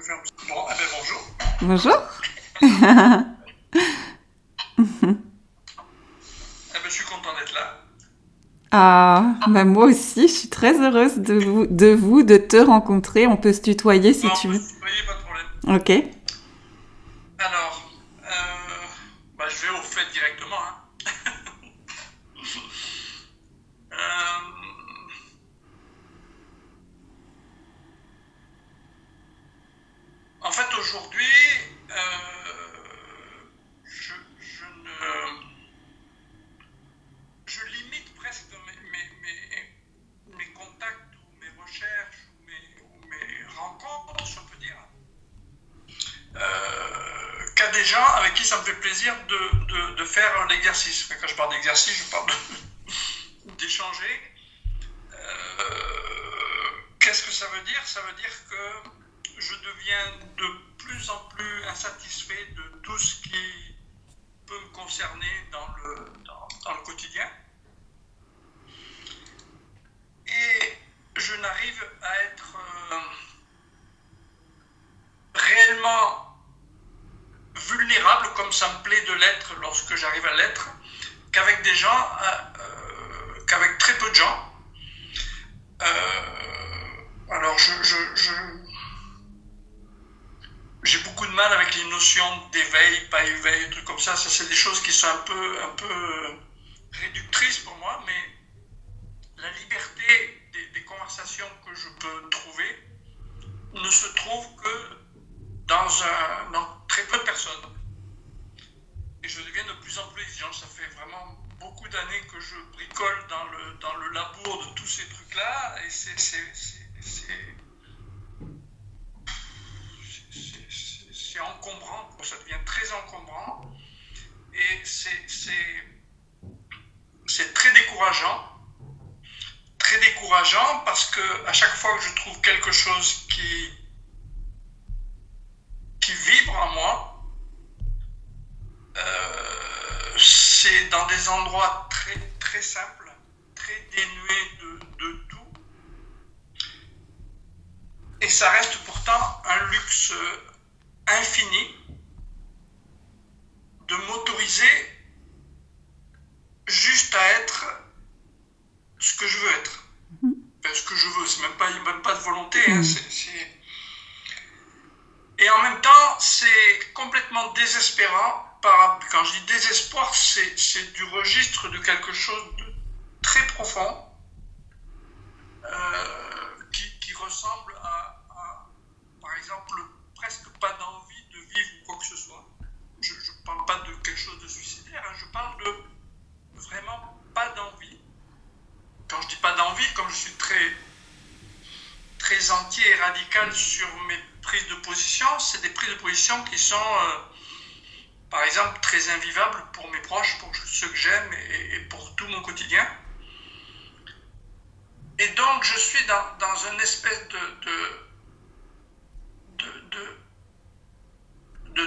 Bon, eh ben bonjour. Bonjour. Eh ben, je suis content d'être là. Ah, bah moi aussi, je suis très heureuse de te rencontrer. On peut se tutoyer si Bon, on tu peut veux. se tutoyer, pas de problème. Ok. Alors, je vais au fait directement, hein. Euh, En fait, aujourd'hui, je ne, je limite presque mes contacts ou mes recherches ou mes rencontres, si on peut dire, qu'à des gens avec qui ça me fait plaisir de faire l'exercice. Quand je parle d'exercice, je parle d'échanger. Qu'est-ce que ça veut dire? Ça veut dire que je deviens de plus en plus insatisfait de tout ce qui peut me concerner dans le quotidien. Et je n'arrive à être réellement vulnérable comme ça me plaît de l'être lorsque j'arrive à l'être, qu'avec des gens, qu'avec très peu de gens. Alors j'ai beaucoup de mal avec les notions d'éveil, pas éveil, des trucs comme ça. Ça, c'est des choses qui sont un peu réductrices pour moi, mais la liberté des conversations que je peux trouver ne se trouve que dans très peu de personnes. Et je deviens de plus en plus exigeant. Ça fait vraiment beaucoup d'années que je bricole dans le labour de tous ces trucs-là, et c'est encombrant, ça devient très encombrant, et c'est très décourageant parce que à chaque fois que je trouve quelque chose qui vibre en moi, c'est dans des endroits très très simples, très dénués de tout, et ça reste pourtant un luxe infini de m'autoriser juste à être ce que je veux être. Enfin, ce que je veux, c'est même pas de volonté, hein, Et en même temps, c'est complètement désespérant. Quand je dis désespoir, c'est du registre de quelque chose de très profond, qui ressemble par exemple, presque pas d'envie de vivre quoi que ce soit. Je ne parle pas de quelque chose de suicidaire, hein, je parle de vraiment pas d'envie. Quand je dis pas d'envie, comme je suis très, très entier et radical sur mes prises de position, c'est des prises de position qui sont, par exemple, très invivables pour mes proches, pour ceux que j'aime et pour tout mon quotidien. Et donc, je suis dans une espèce de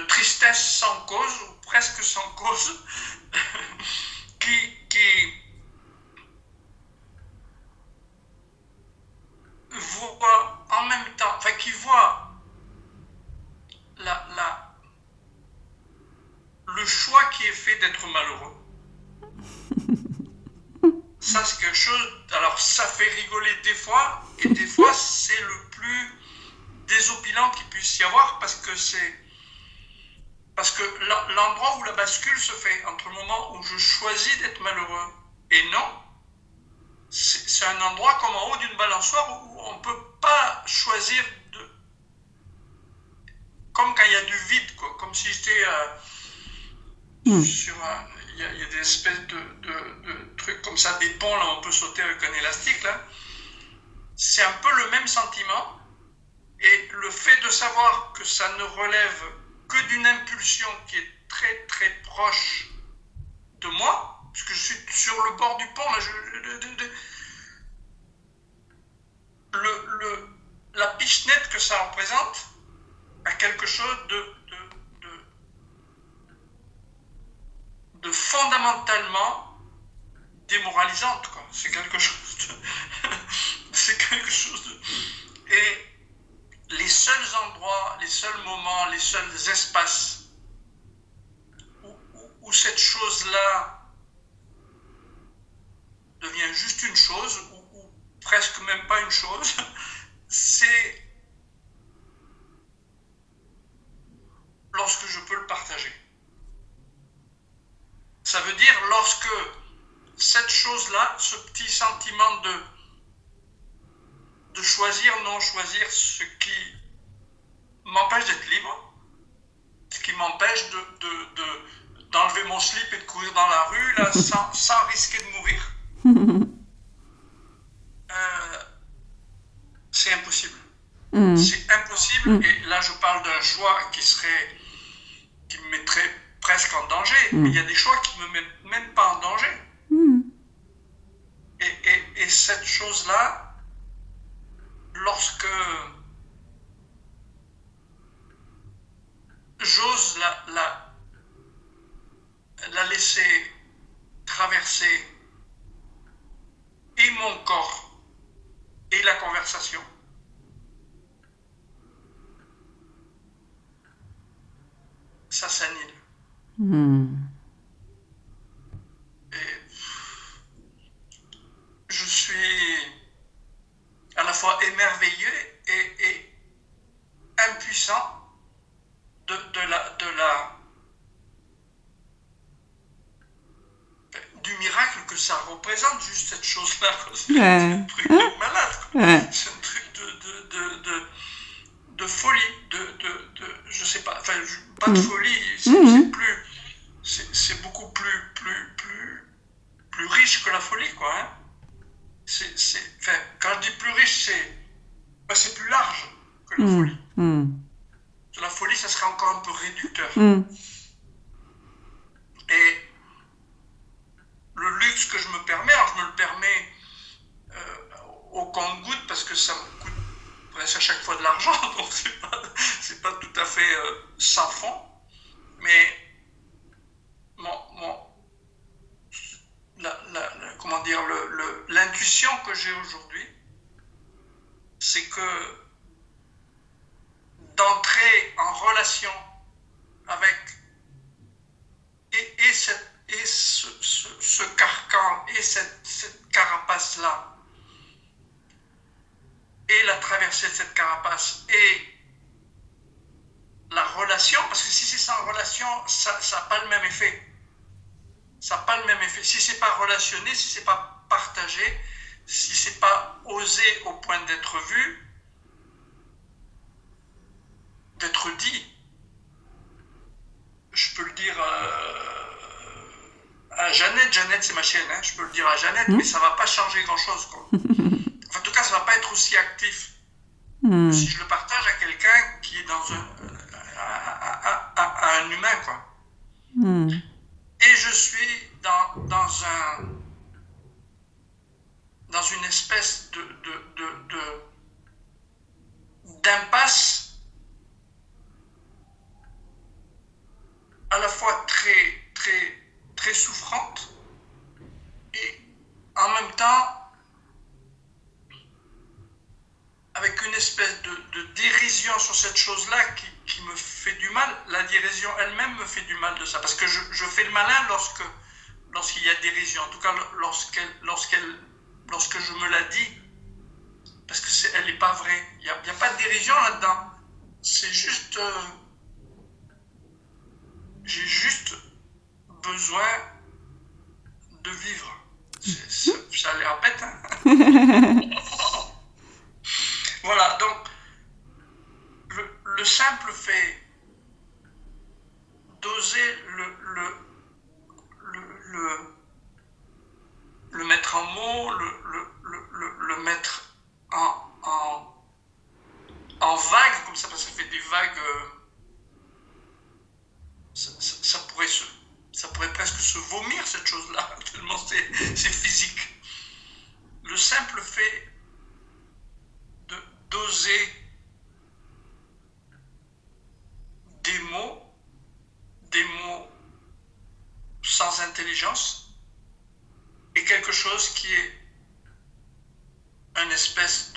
tristesse sans cause, ou presque sans cause, qui voit en même temps, enfin qui voit le choix qui est fait d'être malheureux. Ça, c'est quelque chose, alors ça fait rigoler des fois, et des fois c'est le plus désopilant qu'il puisse y avoir, parce que l'endroit où la bascule se fait entre le moment où je choisis d'être malheureux et non, c'est un endroit comme en haut d'une balançoire où on ne peut pas choisir de. Comme quand il y a du vide, quoi. Comme si j'étais sur un. Il y a des espèces de trucs comme ça, des ponts là où on peut sauter avec un élastique là. C'est un peu le même sentiment. Et le fait de savoir que ça ne relève que d'une impulsion qui est très très proche de moi, puisque je suis sur le bord du pont, là, la pichenette que ça représente a quelque chose de fondamentalement démoralisante, quoi. C'est quelque chose de. C'est quelque chose de. Et les seuls endroits, les seuls moments, les seuls espaces où cette chose-là devient juste une chose, ou presque même pas une chose, c'est lorsque je peux le partager. Ça veut dire lorsque cette chose-là, ce petit sentiment de choisir, non choisir, ce qui m'empêche d'être libre, ce qui m'empêche d'enlever mon slip et de courir dans la rue là, sans risquer de mourir, c'est impossible. C'est impossible, et là je parle d'un choix qui me mettrait presque en danger, mais il y a des choix qui ne me mettent même pas en danger. Et cette chose-là, lorsque j'ose la laisser traverser et mon corps et la conversation, ça s'annule. Et je suis à la fois émerveillé et impuissant du miracle que ça représente, juste cette chose-là. C'est un truc de malade. C'est un truc de folie, je sais pas, enfin, pas de folie, c'est beaucoup plus riche que la folie, quoi. Hein. Enfin, quand je dis plus riche, c'est plus large que la folie. La folie, ça serait encore un peu réducteur. Et le luxe que je me permets, alors je me le permets au compte-gouttes parce que ça me coûte presque à chaque fois de l'argent, donc c'est pas tout à fait sans fond. Mais comment dire, l'intuition que j'ai aujourd'hui, c'est que d'entrer en relation avec ce carcan et cette carapace-là, et la traversée de cette carapace, et la relation, parce que si c'est sans relation, ça n'a pas le même effet. Ça n'a pas le même effet. Si c'est pas relationné, si c'est pas partagé, si c'est pas osé au point d'être vu, d'être dit, je peux le dire à Jeannette. Jeannette, c'est ma chienne, hein, je peux le dire à Jeannette, mais ça va pas changer grand-chose, quoi. En tout cas, ça va pas être aussi actif que si je le partage à quelqu'un qui est dans un humain, quoi. Et je suis dans une espèce d'impasse à la fois très souffrante et en même temps avec une espèce de dérision sur cette chose-là qui me fait du mal. La dérision elle-même me fait du mal de ça, parce que je fais le malin lorsqu'il y a dérision, en tout cas lorsque je me la dis, parce que elle n'est pas vraie. Il n'y a pas de dérision là-dedans. C'est juste... j'ai juste besoin de vivre. Ça a l'air bête, hein. Voilà, donc le simple fait d'oser le mettre en mots, le mettre en vagues, comme ça, parce que ça fait des vagues, ça pourrait presque se vomir, cette chose-là, tellement c'est physique. Le simple fait d'oser des mots sans intelligence, est quelque chose qui est une espèce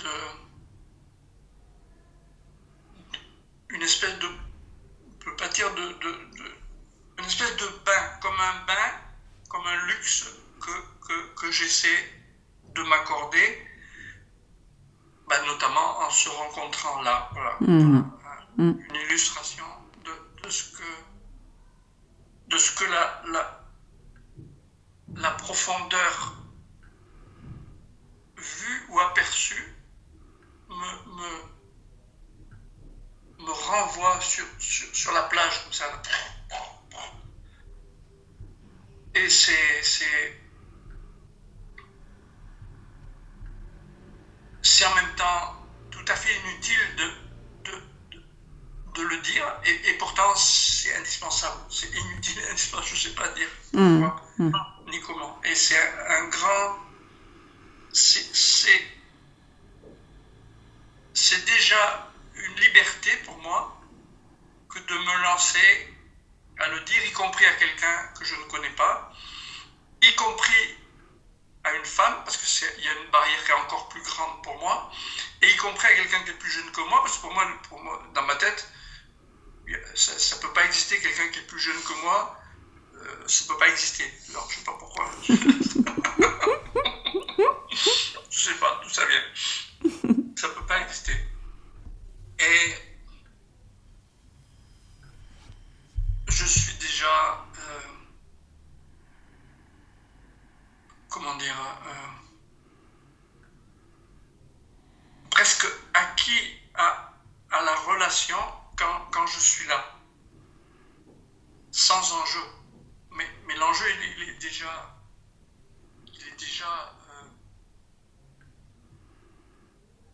une espèce de, on peut pas dire une espèce de bain, comme un luxe que j'essaie de m'accorder, notamment en se rencontrant là. Voilà, une illustration de ce que la profondeur vue ou aperçue me renvoie sur la plage comme ça. Et c'est en même temps tout à fait inutile de le dire, et pourtant c'est indispensable. C'est inutile, indispensable, je ne sais pas dire pourquoi ni comment. Et c'est un grand... C'est déjà une liberté pour moi que de me lancer à le dire, y compris à quelqu'un que je ne connais pas, y compris à une femme, parce qu'il y a une barrière qui est encore plus grande pour moi, et y compris à quelqu'un qui est plus jeune que moi, parce que pour moi dans ma tête, ça ne peut pas exister quelqu'un qui est plus jeune que moi, ça ne peut pas exister. Alors, je ne sais pas pourquoi. Je ne sais pas d'où ça vient. Ça ne peut pas exister. Et je suis déjà, comment dire, presque acquis à la relation quand je suis là, sans enjeu. Mais l'enjeu, il est déjà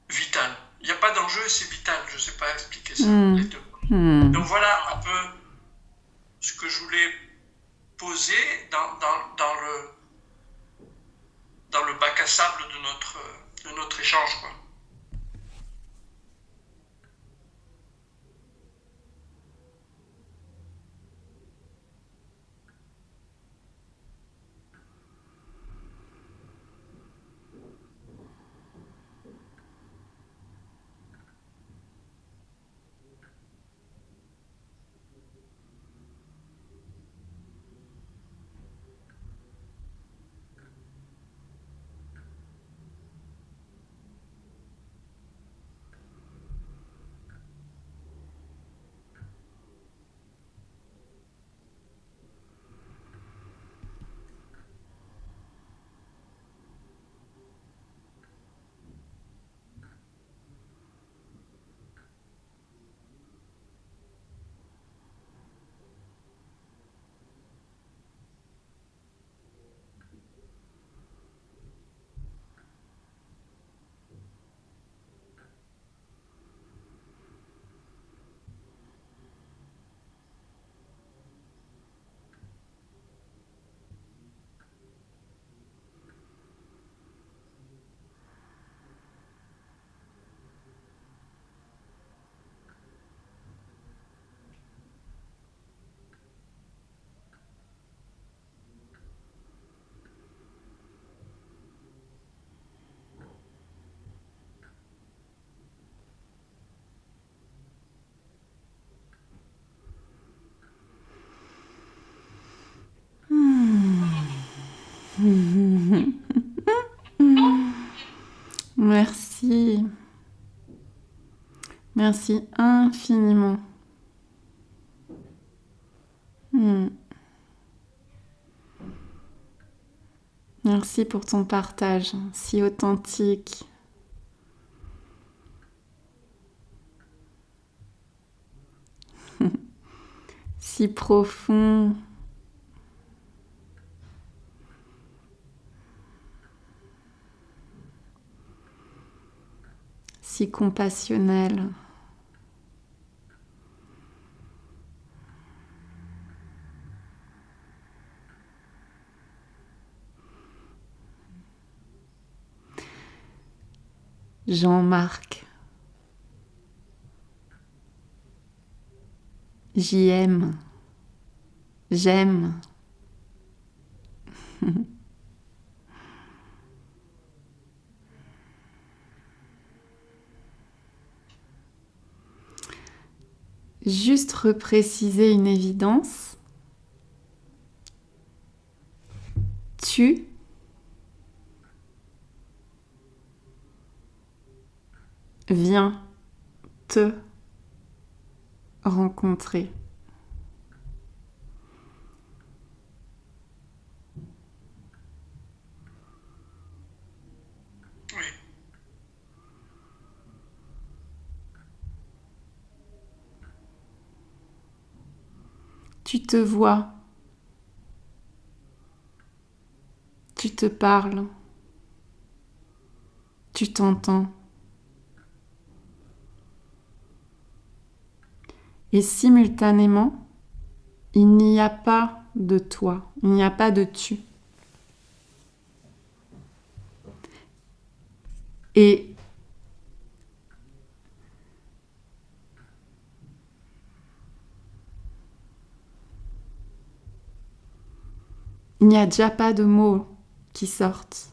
vital. Il n'y a pas d'enjeu et c'est vital. Je ne sais pas expliquer ça, les deux. Donc voilà un peu ce que je voulais poser dans le bac à sable de notre échange, quoi. Merci. Merci infiniment. Merci pour ton partage si authentique. Si profond. Si compassionnel. Jean-Marc. J'y aime. J'aime. juste repréciser une évidence. Tu viens te rencontrer. Oui. Tu te vois. Tu te parles. Tu t'entends. Et simultanément, il n'y a pas de toi, il n'y a pas de tu. Et il n'y a déjà pas de mots qui sortent.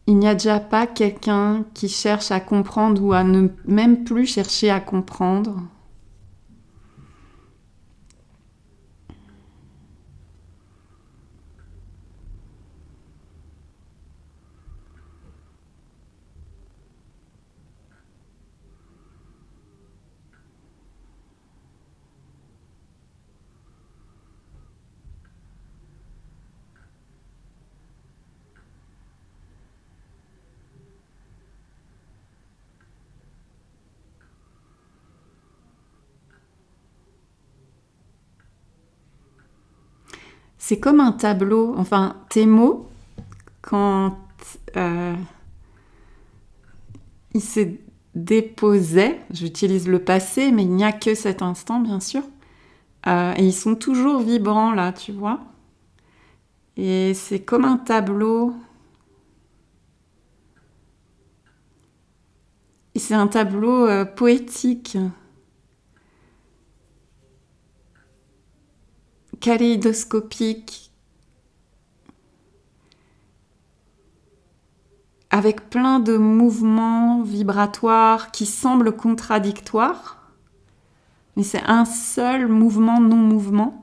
Il n'y a déjà pas quelqu'un qui cherche à comprendre ou à ne même plus chercher à comprendre. C'est comme un tableau, enfin tes mots, quand ils se déposaient, j'utilise le passé, mais il n'y a que cet instant bien sûr, et ils sont toujours vibrants là, tu vois. Et c'est comme un tableau. Et c'est un tableau poétique, kaléidoscopique, avec plein de mouvements vibratoires qui semblent contradictoires, mais c'est un seul mouvement non-mouvement.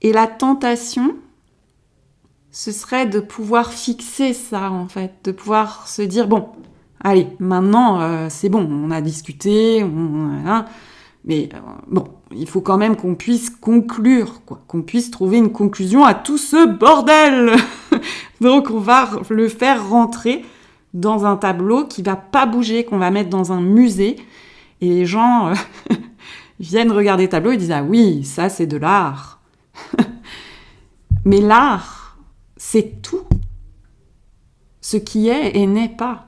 Et la tentation, ce serait de pouvoir fixer ça, en fait, de pouvoir se dire, bon, allez, maintenant, c'est bon, on a discuté, mais bon, il faut quand même qu'on puisse conclure, quoi, qu'on puisse trouver une conclusion à tout ce bordel. Donc, on va le faire rentrer dans un tableau qui va pas bouger, qu'on va mettre dans un musée, et les gens viennent regarder le tableau et disent, ah oui, ça c'est de l'art. Mais l'art, c'est tout. Ce qui est et n'est pas.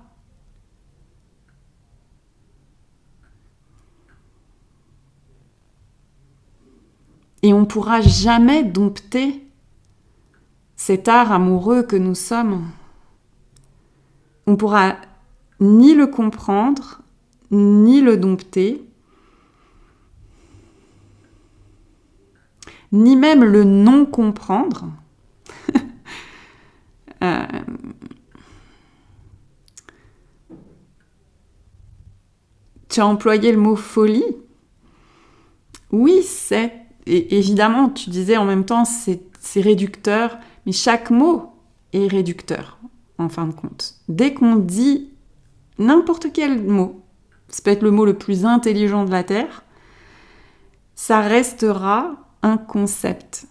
Et on ne pourra jamais dompter cet art amoureux que nous sommes. On ne pourra ni le comprendre, ni le dompter, ni même le non-comprendre. Tu as employé le mot folie. Oui, et évidemment, tu disais en même temps, c'est réducteur, mais chaque mot est réducteur, en fin de compte. Dès qu'on dit n'importe quel mot, ça peut être le mot le plus intelligent de la Terre, ça restera un concept,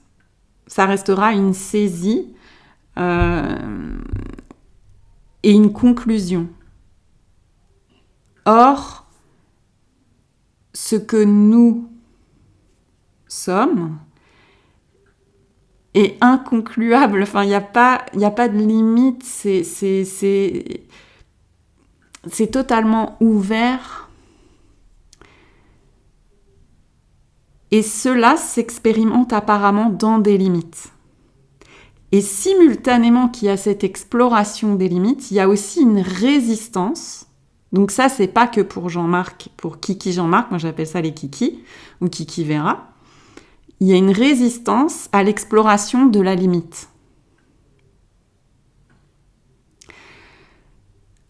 ça restera une saisie et une conclusion. Or, ce que nous sommes est inconcluable. Enfin, il n'y a pas de limite. C'est totalement ouvert. Et cela s'expérimente apparemment dans des limites. Et simultanément qu'il y a cette exploration des limites, il y a aussi une résistance. Donc ça, c'est pas que pour Jean-Marc, pour Kiki Jean-Marc, moi j'appelle ça les Kiki, ou Kiki Vera. Il y a une résistance à l'exploration de la limite.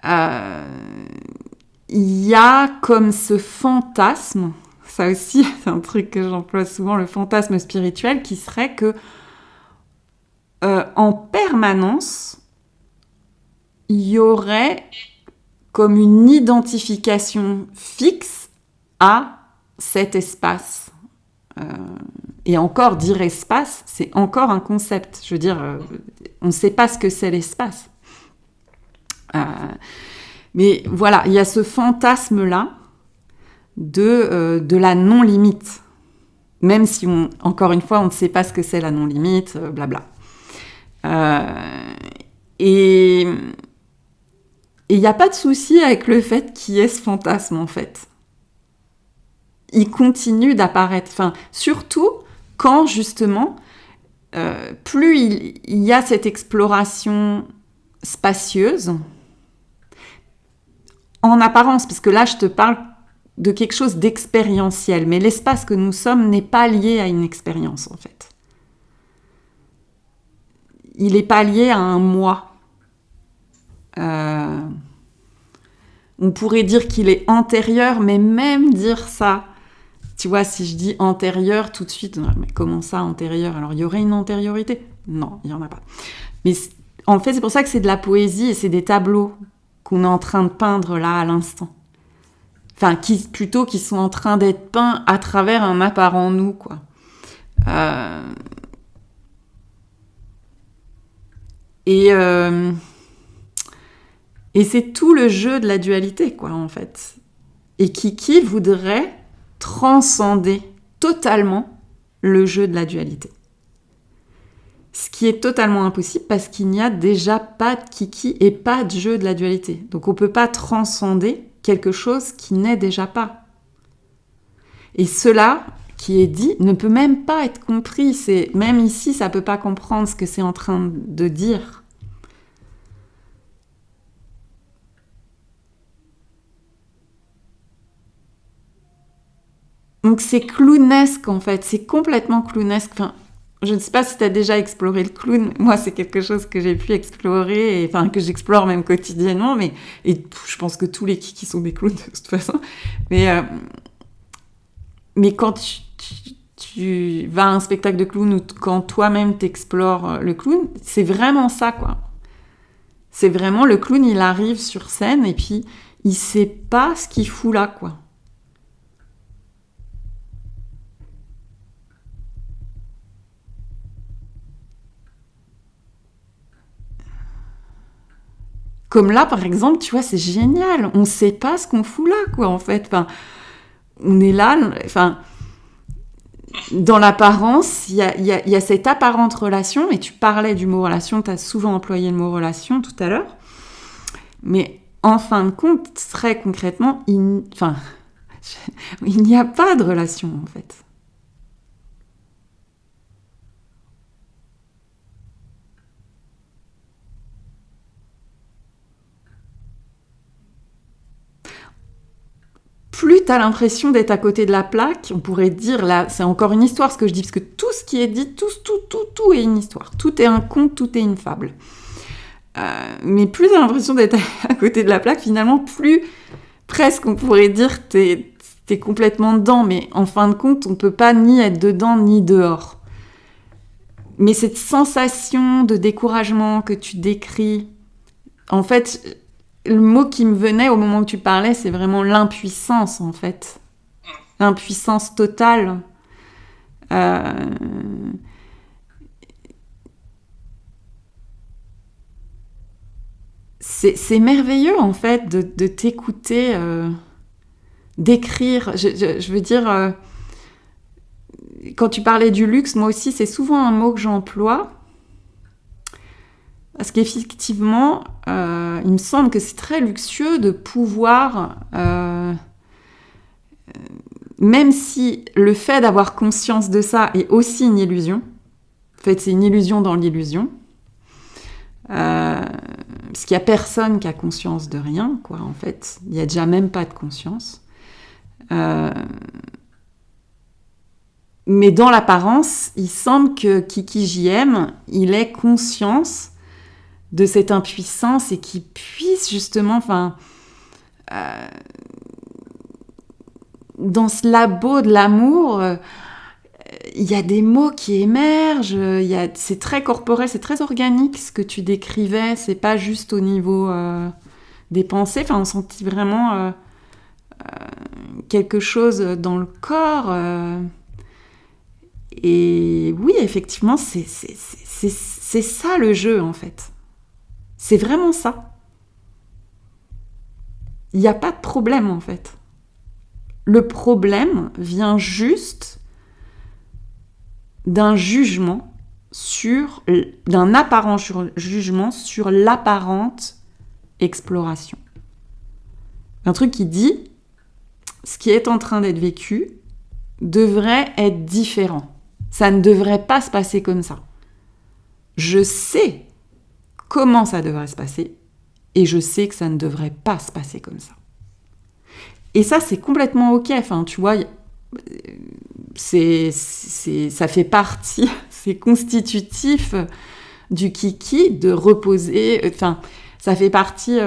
il y a comme ce fantasme, ça aussi c'est un truc que j'emploie souvent, le fantasme spirituel, qui serait que en permanence, il y aurait comme une identification fixe à cet espace. Et encore, dire espace, c'est encore un concept. Je veux dire, on ne sait pas ce que c'est l'espace. Mais voilà, il y a ce fantasme-là de la non-limite. Même si, encore une fois, on ne sait pas ce que c'est la non-limite, blabla. Et il n'y a pas de souci avec le fait qu'il y ait ce fantasme, en fait. Il continue d'apparaître. Enfin, surtout quand, justement, plus il y a cette exploration spacieuse, en apparence, parce que là, je te parle de quelque chose d'expérientiel, mais l'espace que nous sommes n'est pas lié à une expérience, en fait. Il n'est pas lié à un moi. On pourrait dire qu'il est antérieur, mais même dire ça, tu vois, si je dis antérieur, tout de suite, mais comment ça, antérieur? Alors, il y aurait une antériorité? Non, il n'y en a pas. Mais en fait, c'est pour ça que c'est de la poésie et c'est des tableaux qu'on est en train de peindre là, à l'instant. Enfin, qui sont en train d'être peints à travers un apparent nous, quoi. Et c'est tout le jeu de la dualité, quoi, en fait. Et Kiki voudrait transcender totalement le jeu de la dualité. Ce qui est totalement impossible parce qu'il n'y a déjà pas de Kiki et pas de jeu de la dualité. Donc on ne peut pas transcender quelque chose qui n'est déjà pas. Et cela qui est dit ne peut même pas être compris. Même ici, ça ne peut pas comprendre ce que c'est en train de dire. Donc c'est clownesque en fait, c'est complètement clownesque. Enfin, je ne sais pas si tu as déjà exploré le clown. Moi, c'est quelque chose que j'ai pu explorer, enfin que j'explore même quotidiennement. Et je pense que tous les kikis sont des clowns de toute façon. Mais quand tu vas à un spectacle de clown ou quand toi-même t'explores le clown, c'est vraiment ça, quoi. C'est vraiment le clown, il arrive sur scène et puis il sait pas ce qu'il fout là, quoi. Comme là, par exemple, tu vois, c'est génial. On sait pas ce qu'on fout là, quoi, en fait. Enfin, on est là, enfin, dans l'apparence, il y a cette apparente relation, et tu parlais du mot relation, tu as souvent employé le mot relation tout à l'heure, mais en fin de compte, très concrètement, il n'y a pas de relation, en fait. Plus tu as l'impression d'être à côté de la plaque, on pourrait dire, là, c'est encore une histoire ce que je dis, parce que tout ce qui est dit, tout est une histoire. Tout est un conte, tout est une fable. Mais plus tu as l'impression d'être à côté de la plaque, finalement, plus presque on pourrait dire t'es complètement dedans, mais en fin de compte, on ne peut pas ni être dedans ni dehors. Mais cette sensation de découragement que tu décris, en fait, le mot qui me venait au moment où tu parlais, c'est vraiment l'impuissance, en fait. L'impuissance totale. C'est merveilleux, en fait, de t'écouter décrire. Je veux dire, quand tu parlais du luxe, moi aussi, c'est souvent un mot que j'emploie. Parce qu'effectivement, il me semble que c'est très luxueux de pouvoir, même si le fait d'avoir conscience de ça est aussi une illusion, en fait c'est une illusion dans l'illusion, parce qu'il n'y a personne qui a conscience de rien, quoi, en fait, il n'y a déjà même pas de conscience. Mais dans l'apparence, il semble que Kiki JM, il ait conscience de cette impuissance et qui puisse exercice, justement, enfin, dans ce labo de l'amour, il y a des mots qui émergent, c'est très corporel, c'est très organique ce que tu décrivais, c'est pas juste au niveau des pensées, enfin, on sentit vraiment quelque chose dans le corps. Et oui, effectivement, c'est ça le jeu, en fait. C'est vraiment ça. Il n'y a pas de problème, en fait. Le problème vient juste d'un apparent jugement sur l'apparente exploration. Un truc qui dit, ce qui est en train d'être vécu devrait être différent. Ça ne devrait pas se passer comme ça. Je sais comment ça devrait se passer et je sais que ça ne devrait pas se passer comme ça. Et ça, c'est complètement OK. Enfin, tu vois, ça fait partie, c'est constitutif du kiki de reposer. Enfin, ça fait partie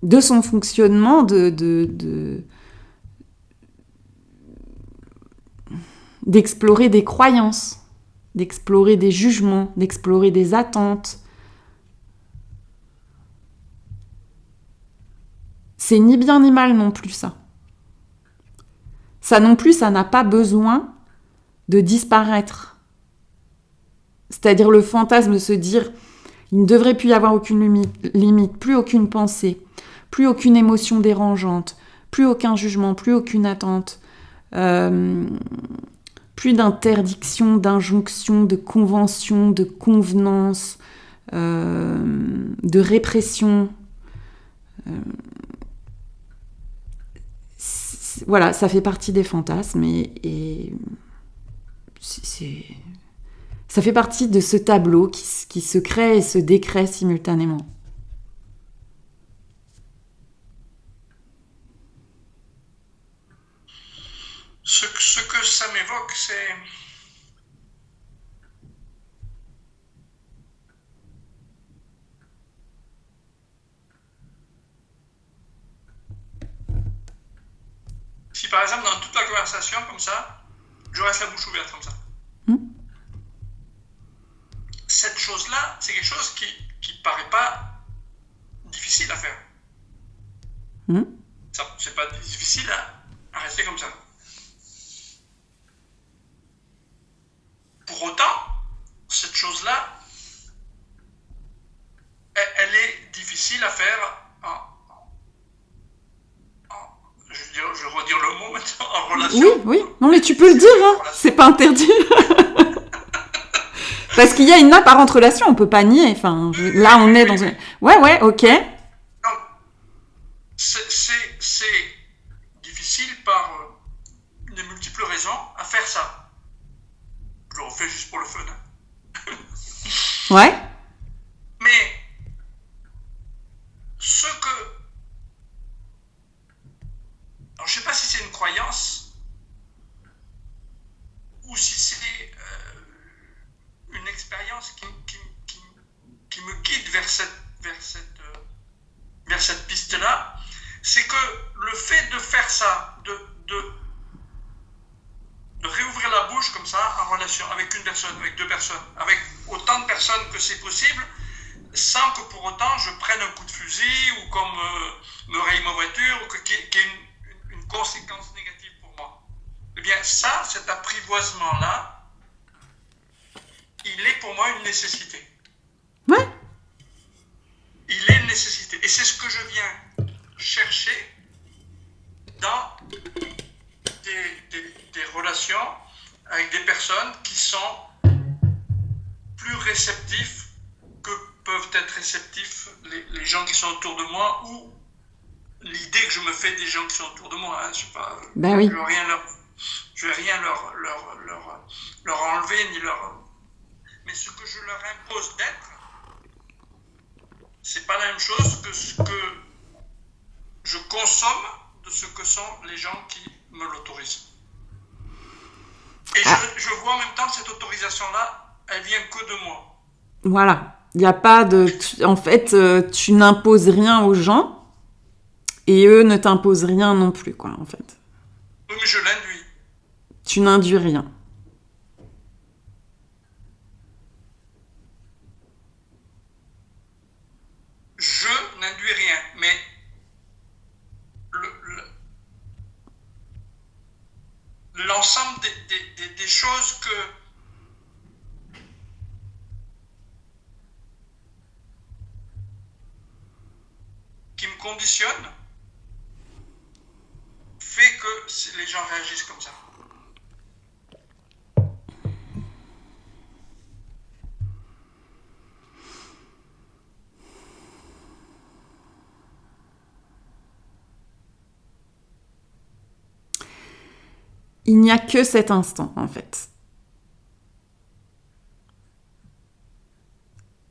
de son fonctionnement d'explorer des croyances, d'explorer des jugements, d'explorer des attentes. C'est ni bien ni mal non plus, ça. Ça non plus, ça n'a pas besoin de disparaître. C'est-à-dire le fantasme de se dire il ne devrait plus y avoir aucune limite, plus aucune pensée, plus aucune émotion dérangeante, plus aucun jugement, plus aucune attente, plus d'interdiction, d'injonction, de convention, de convenance, de répression. Voilà, ça fait partie des fantasmes et ça fait partie de ce tableau qui se crée et se décrée simultanément. Ce que ça m'évoque, c'est si par exemple dans toute la conversation comme ça, je reste la bouche ouverte comme ça. Cette chose-là, c'est quelque chose qui paraît pas difficile à faire. C'est pas difficile à rester comme ça. Pour autant, cette chose-là, elle est difficile à faire je vais redire le mot maintenant, en relation. Oui. Non, mais tu peux le dire, hein. C'est pas interdit. Parce qu'il y a une apparente relation, on peut pas nier. Enfin, là, on est dans une... Ouais, ok. Donc, c'est difficile par de multiples raisons à faire ça. Je le refais juste pour le fun. Ouais. Mais ce que... Alors, je ne sais pas si c'est une croyance ou si c'est une expérience qui me guide vers cette piste-là, c'est que le fait de faire ça, de réouvrir la bouche comme ça en relation avec une personne, avec deux personnes, avec autant de personnes que c'est possible, sans que pour autant je prenne un coup de fusil ou qu'on me raye ma voiture ou qu'il y ait une conséquence négative pour moi. Eh bien ça, cet apprivoisement-là, il est pour moi une nécessité. Ouais. Il est une nécessité. Et c'est ce que je viens chercher dans des relations avec des personnes qui sont plus réceptifs que peuvent être réceptifs les gens qui sont autour de moi ou l'idée que je me fais des gens qui sont autour de moi. Hein. Je sais pas, ben oui. Je vais rien leur enlever ni leur... Mais ce que je leur impose d'être, c'est pas la même chose que ce que je consomme de ce que sont les gens qui me l'autorisent. Et je vois en même temps que cette autorisation-là, elle vient que de moi. Voilà. Il n'y a pas de... En fait, tu n'imposes rien aux gens et eux ne t'imposent rien non plus, quoi, en fait. Oui, mais je l'induis. Tu n'induis rien. Je n'induis rien, mais l'ensemble des choses qui me conditionnent fait que les gens réagissent comme ça. Il n'y a que cet instant, en fait.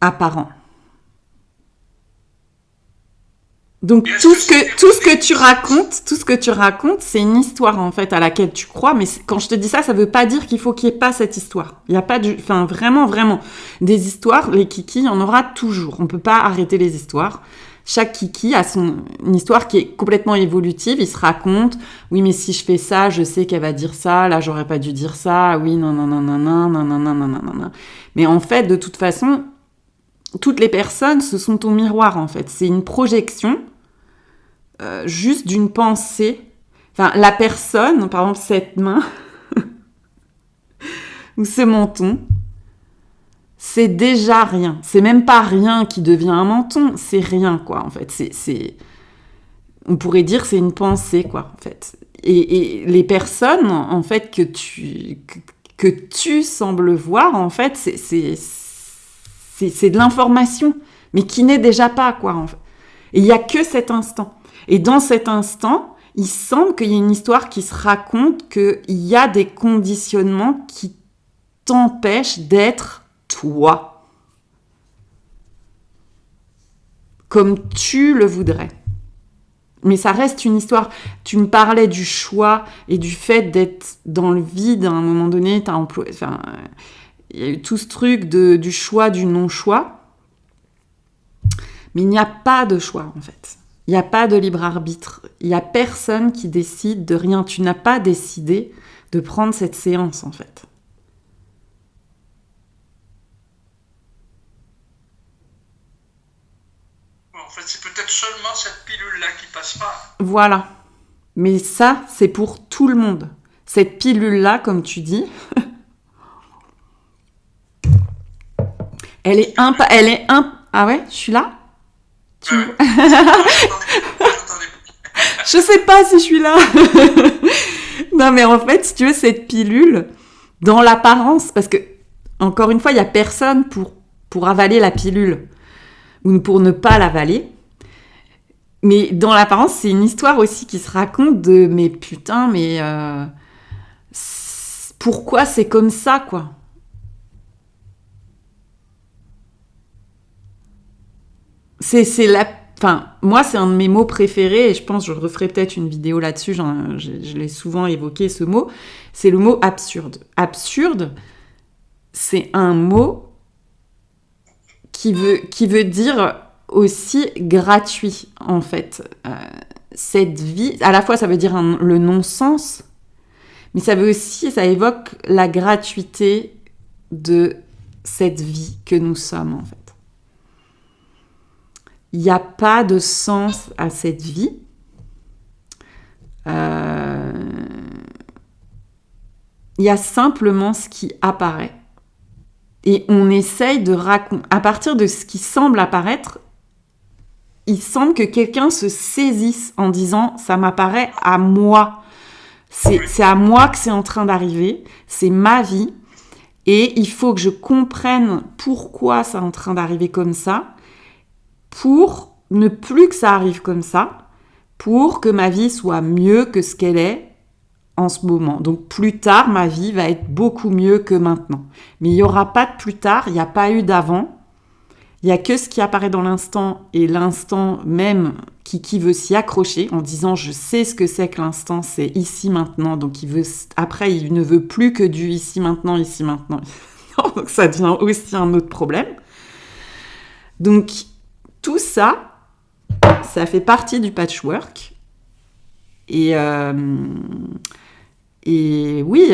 Apparent. Donc tout ce que tu racontes, c'est une histoire en fait à laquelle tu crois. Mais quand je te dis ça, ça veut pas dire qu'il faut qu'il y ait pas cette histoire. Il y a pas enfin vraiment des histoires. Les kikis, il y en aura toujours. On peut pas arrêter les histoires. Chaque kiki a une histoire qui est complètement évolutive. Il se raconte. Oui, mais si je fais ça, je sais qu'elle va dire ça. Là, j'aurais pas dû dire ça. Oui, non, non, non, non, non, non, non, non, non, non, non. Mais en fait, de toute façon, toutes les personnes, ce sont ton miroir en fait. C'est une projection. Juste d'une pensée. Enfin, la personne, par exemple, cette main ou ce menton, c'est déjà rien. C'est même pas rien qui devient un menton, c'est rien, quoi, en fait. On pourrait dire c'est une pensée, quoi, en fait. Et les personnes, en fait, que tu sembles voir, en fait, c'est de l'information, mais qui n'est déjà pas, quoi, en fait. Et il n'y a que cet instant. Et dans cet instant, il semble qu'il y ait une histoire qui se raconte, qu'il y a des conditionnements qui t'empêchent d'être toi. Comme tu le voudrais. Mais ça reste une histoire. Tu me parlais du choix et du fait d'être dans le vide à un moment donné. Enfin, il y a eu tout ce truc du choix, du non-choix. Mais il n'y a pas de choix, en fait. Il n'y a pas de libre arbitre. Il n'y a personne qui décide de rien. Tu n'as pas décidé de prendre cette séance, en fait. En fait, c'est peut-être seulement cette pilule-là qui passe pas. Voilà. Mais ça, c'est pour tout le monde. Cette pilule-là, comme tu dis, elle est Ah ouais, je suis là? Je sais pas si je suis là. Non, mais en fait, si tu veux, cette pilule, dans l'apparence, parce que, encore une fois, il n'y a personne pour avaler la pilule, ou pour ne pas l'avaler. Mais dans l'apparence, c'est une histoire aussi qui se raconte de, mais putain, mais pourquoi c'est comme ça, quoi? Enfin, moi, c'est un de mes mots préférés, et je pense que je referai peut-être une vidéo là-dessus, je l'ai souvent évoqué, ce mot, c'est le mot absurde. Absurde, c'est un mot qui veut dire aussi gratuit, en fait. Cette vie, à la fois, ça veut dire le non-sens, mais ça évoque la gratuité de cette vie que nous sommes, en fait. Il n'y a pas de sens à cette vie. Il y a simplement ce qui apparaît. Et on essaye de raconter. À partir de ce qui semble apparaître, il semble que quelqu'un se saisisse en disant « ça m'apparaît à moi ». C'est à moi que c'est en train d'arriver. C'est ma vie. Et il faut que je comprenne pourquoi c'est en train d'arriver comme ça, pour ne plus que ça arrive comme ça, pour que ma vie soit mieux que ce qu'elle est en ce moment. Donc plus tard, ma vie va être beaucoup mieux que maintenant. Mais il n'y aura pas de plus tard, il n'y a pas eu d'avant. Il n'y a que ce qui apparaît dans l'instant, et l'instant même qui veut s'y accrocher en disant « je sais ce que c'est que l'instant, c'est ici, maintenant ». Donc après, il ne veut plus que du ici, maintenant, ici, maintenant. Donc ça devient aussi un autre problème. Donc, tout ça, ça fait partie du patchwork. Et oui,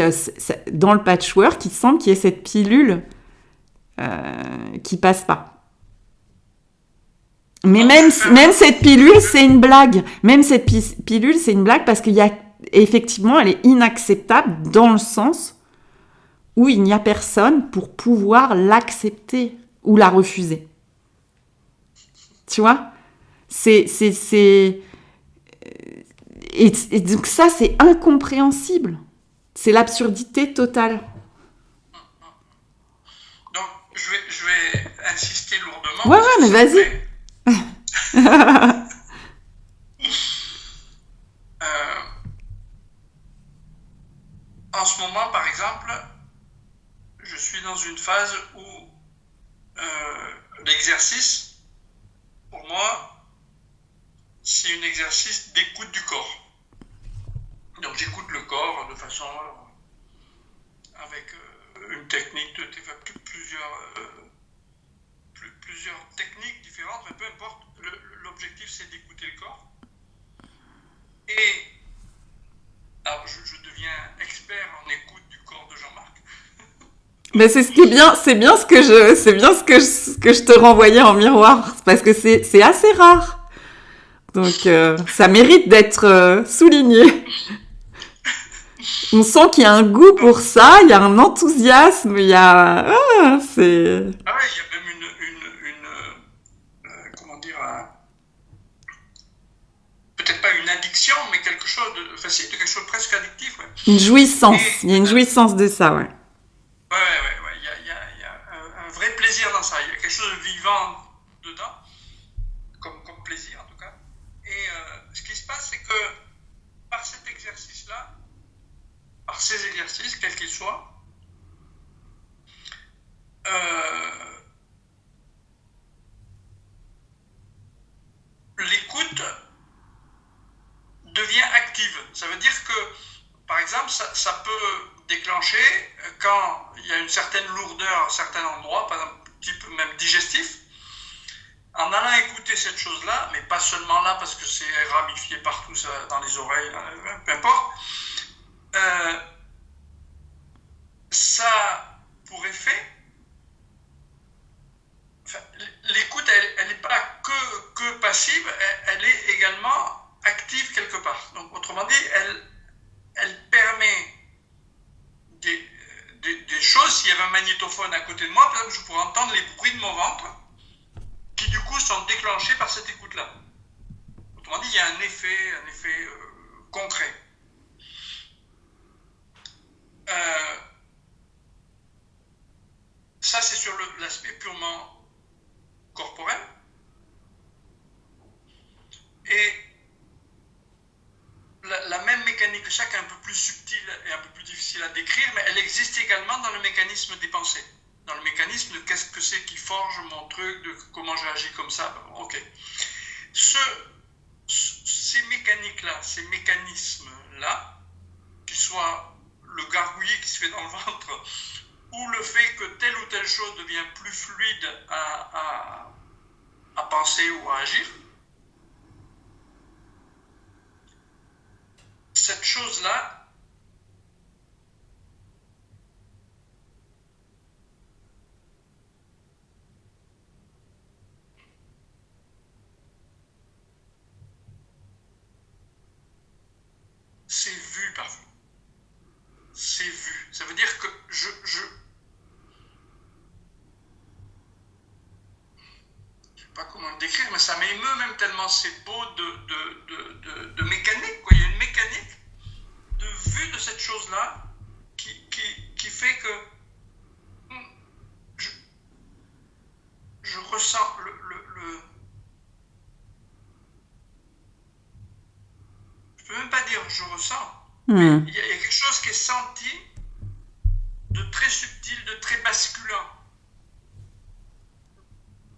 dans le patchwork, il semble qu'il y ait cette pilule qui passe pas. Mais même cette pilule, c'est une blague. Même cette pilule, c'est une blague parce qu'il y a effectivement, elle est inacceptable dans le sens où il n'y a personne pour pouvoir l'accepter ou la refuser. Tu vois ? Et donc ça, c'est incompréhensible. C'est l'absurdité totale. Donc, je vais insister lourdement. Ouais, mais vas-y. En ce moment, par exemple, je suis dans une phase où l'exercice, pour moi, c'est un exercice d'écoute du corps. Donc j'écoute le corps de façon avec une technique plusieurs techniques différentes, mais peu importe, l'objectif c'est d'écouter le corps. Et alors je deviens expert en écoute du corps de Jean-Marc. Mais c'est bien ce que je te renvoyais en miroir, parce que c'est assez rare. Donc ça mérite d'être souligné. On sent qu'il y a un goût pour ça, il y a un enthousiasme, il y a... c'est... Ah ouais, il y a même comment dire, peut-être pas une addiction, mais quelque chose de facile, de quelque chose de presque addictif. Ouais. Une jouissance, il y a une jouissance de ça, ouais. Ouais, il y a un vrai plaisir dans ça, il y a quelque chose de vivant dedans, comme plaisir en tout cas. Et ce qui se passe, c'est que par cet exercice-là, par ces exercices, quels qu'ils soient, l'écoute devient active. Ça veut dire que, par exemple, ça peut déclencher quand il y a une certaine lourdeur à certains endroits, par exemple, type même digestif, en allant écouter cette chose-là, mais pas seulement là parce que c'est ramifié partout ça, dans les oreilles, peu importe, ça a pour effet, l'écoute, elle n'est pas que passive, elle est également active quelque part. Donc, autrement dit, elle permet des choses. S'il y avait un magnétophone à côté de moi, par exemple, je pourrais entendre les bruits de mon ventre qui, du coup, sont déclenchés par cette écoute-là. Autrement dit, il y a un effet concret. Ça, c'est sur l'aspect purement corporel. Et la même mécanique, chaque est un peu plus subtile et un peu plus difficile à décrire, mais elle existe également dans le mécanisme des pensées. Dans le mécanisme de qu'est-ce que c'est qui forge mon truc, de comment je réagis comme ça. Ok. Ces mécaniques-là, ces mécanismes-là, qu'ils soient le gargouillis qui se fait dans le ventre, ou le fait que telle ou telle chose devient plus fluide à penser ou à agir, cette chose-là, c'est vu par vous. C'est vu. Ça veut dire que je sais pas comment le décrire, mais ça m'émeut même tellement c'est beau de mécanique, quoi. Il y a une mécanique de vue de cette chose-là qui fait que je ressens je peux même pas dire je ressens, mais il y a quelque chose qui est senti de très subtil, de très basculant.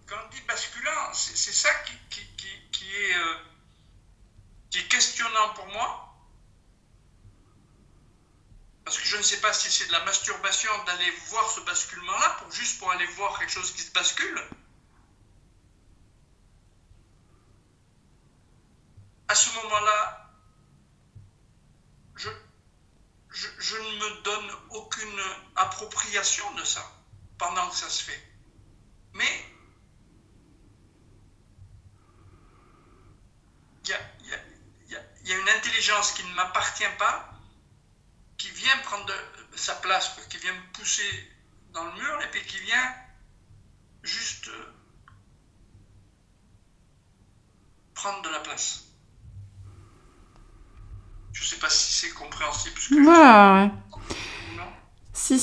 Quand on dit basculant, c'est ça qui est questionnant pour moi. Parce que je ne sais pas si c'est de la masturbation d'aller voir ce basculement-là, juste pour aller voir quelque chose qui se bascule, pendant que ça se fait. Mais il y a une intelligence qui ne m'appartient pas, qui vient prendre sa place, qui vient me pousser dans le mur, et puis qui vient juste prendre de la place. Je ne sais pas si c'est compréhensible. Ce que Ouais. Non. Si,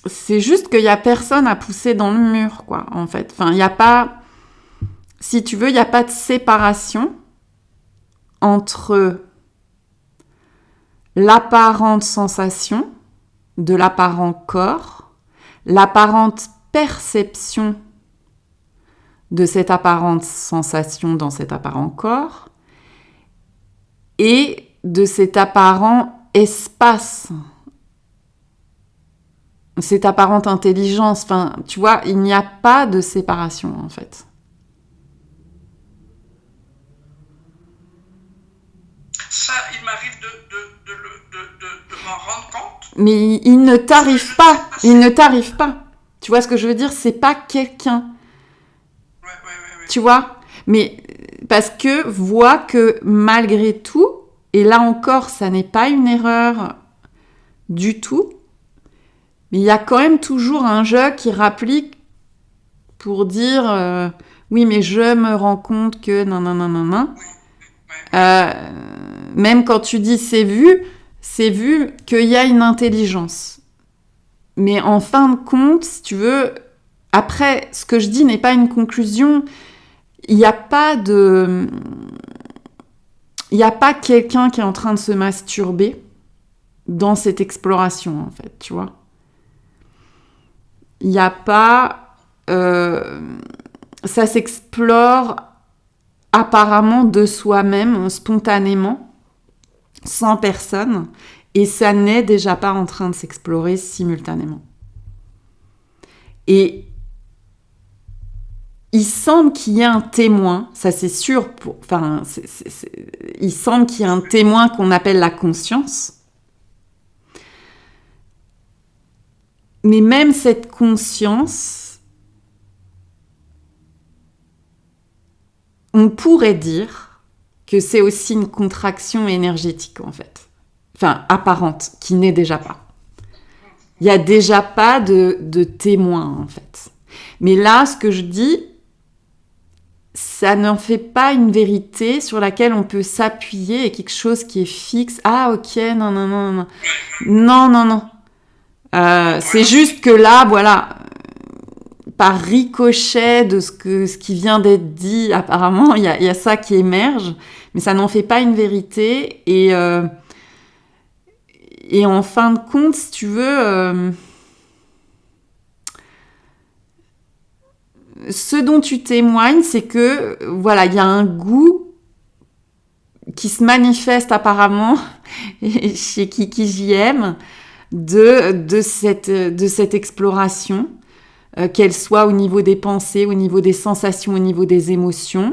c'est juste qu'il n'y a personne à pousser dans le mur, quoi, en fait. Enfin, il n'y a pas... Si tu veux, il n'y a pas de séparation entre l'apparente sensation de l'apparent corps, l'apparente perception de cette apparente sensation dans cet apparent corps et de cet apparent espace, cette apparente intelligence. Enfin, tu vois, il n'y a pas de séparation, en fait. Ça, il m'arrive de m'en rendre compte. Mais il ne t'arrive pas. Il ne t'arrive pas. Tu vois ce que je veux dire? C'est pas quelqu'un. Ouais. Tu vois? Mais parce que vois que malgré tout, et là encore, ça n'est pas une erreur du tout, mais il y a quand même toujours un jeu qui rapplique pour dire oui, mais je me rends compte que non. Même quand tu dis c'est vu qu'il y a une intelligence. Mais en fin de compte, si tu veux, après, ce que je dis n'est pas une conclusion. Il n'y a pas quelqu'un qui est en train de se masturber dans cette exploration, en fait, tu vois. Il n'y a pas... ça s'explore apparemment de soi-même, spontanément, sans personne, et ça n'est déjà pas en train de s'explorer simultanément. Et il semble qu'il y ait un témoin, ça c'est sûr, il semble qu'il y ait un témoin qu'on appelle la conscience. Mais même cette conscience, on pourrait dire que c'est aussi une contraction énergétique, en fait. Enfin, apparente, qui n'est déjà pas. Il n'y a déjà pas de témoin, en fait. Mais là, ce que je dis, ça n'en fait pas une vérité sur laquelle on peut s'appuyer et quelque chose qui est fixe. Ah, ok, non. Non. C'est juste que là, voilà, par ricochet de ce qui vient d'être dit, apparemment, il y a ça qui émerge, mais ça n'en fait pas une vérité. Et en fin de compte, si tu veux, ce dont tu témoignes, c'est que, voilà, il y a un goût qui se manifeste apparemment chez Kiki JM de cette exploration, qu'elle soit au niveau des pensées, au niveau des sensations, au niveau des émotions,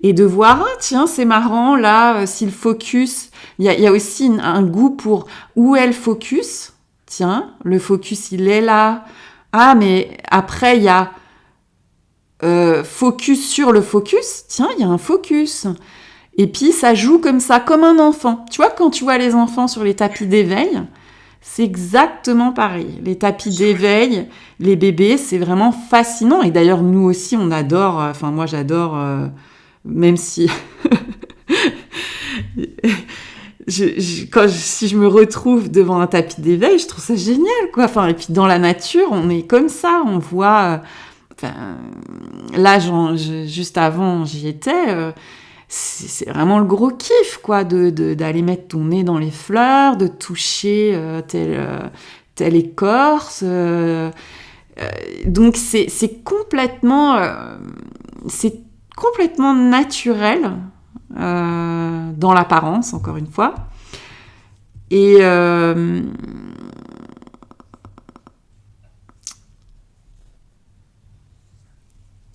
et de voir, ah tiens, c'est marrant, là, si le focus, il y a aussi un goût pour où est le focus. Tiens, le focus, il est là. Ah, mais après, il y a focus sur le focus. Tiens, il y a un focus. Et puis, ça joue comme ça, comme un enfant. Tu vois, quand tu vois les enfants sur les tapis d'éveil, c'est exactement pareil. Les tapis d'éveil, les bébés, c'est vraiment fascinant. Et d'ailleurs, nous aussi, on adore. Enfin, moi, j'adore, même si... si je me retrouve devant un tapis d'éveil, je trouve ça génial, quoi. Enfin, et puis, dans la nature, on est comme ça. On voit... là, juste avant, j'y étais... c'est vraiment le gros kiff, quoi, d'aller mettre ton nez dans les fleurs, de toucher telle écorce. Donc, c'est complètement naturel dans l'apparence, encore une fois. Et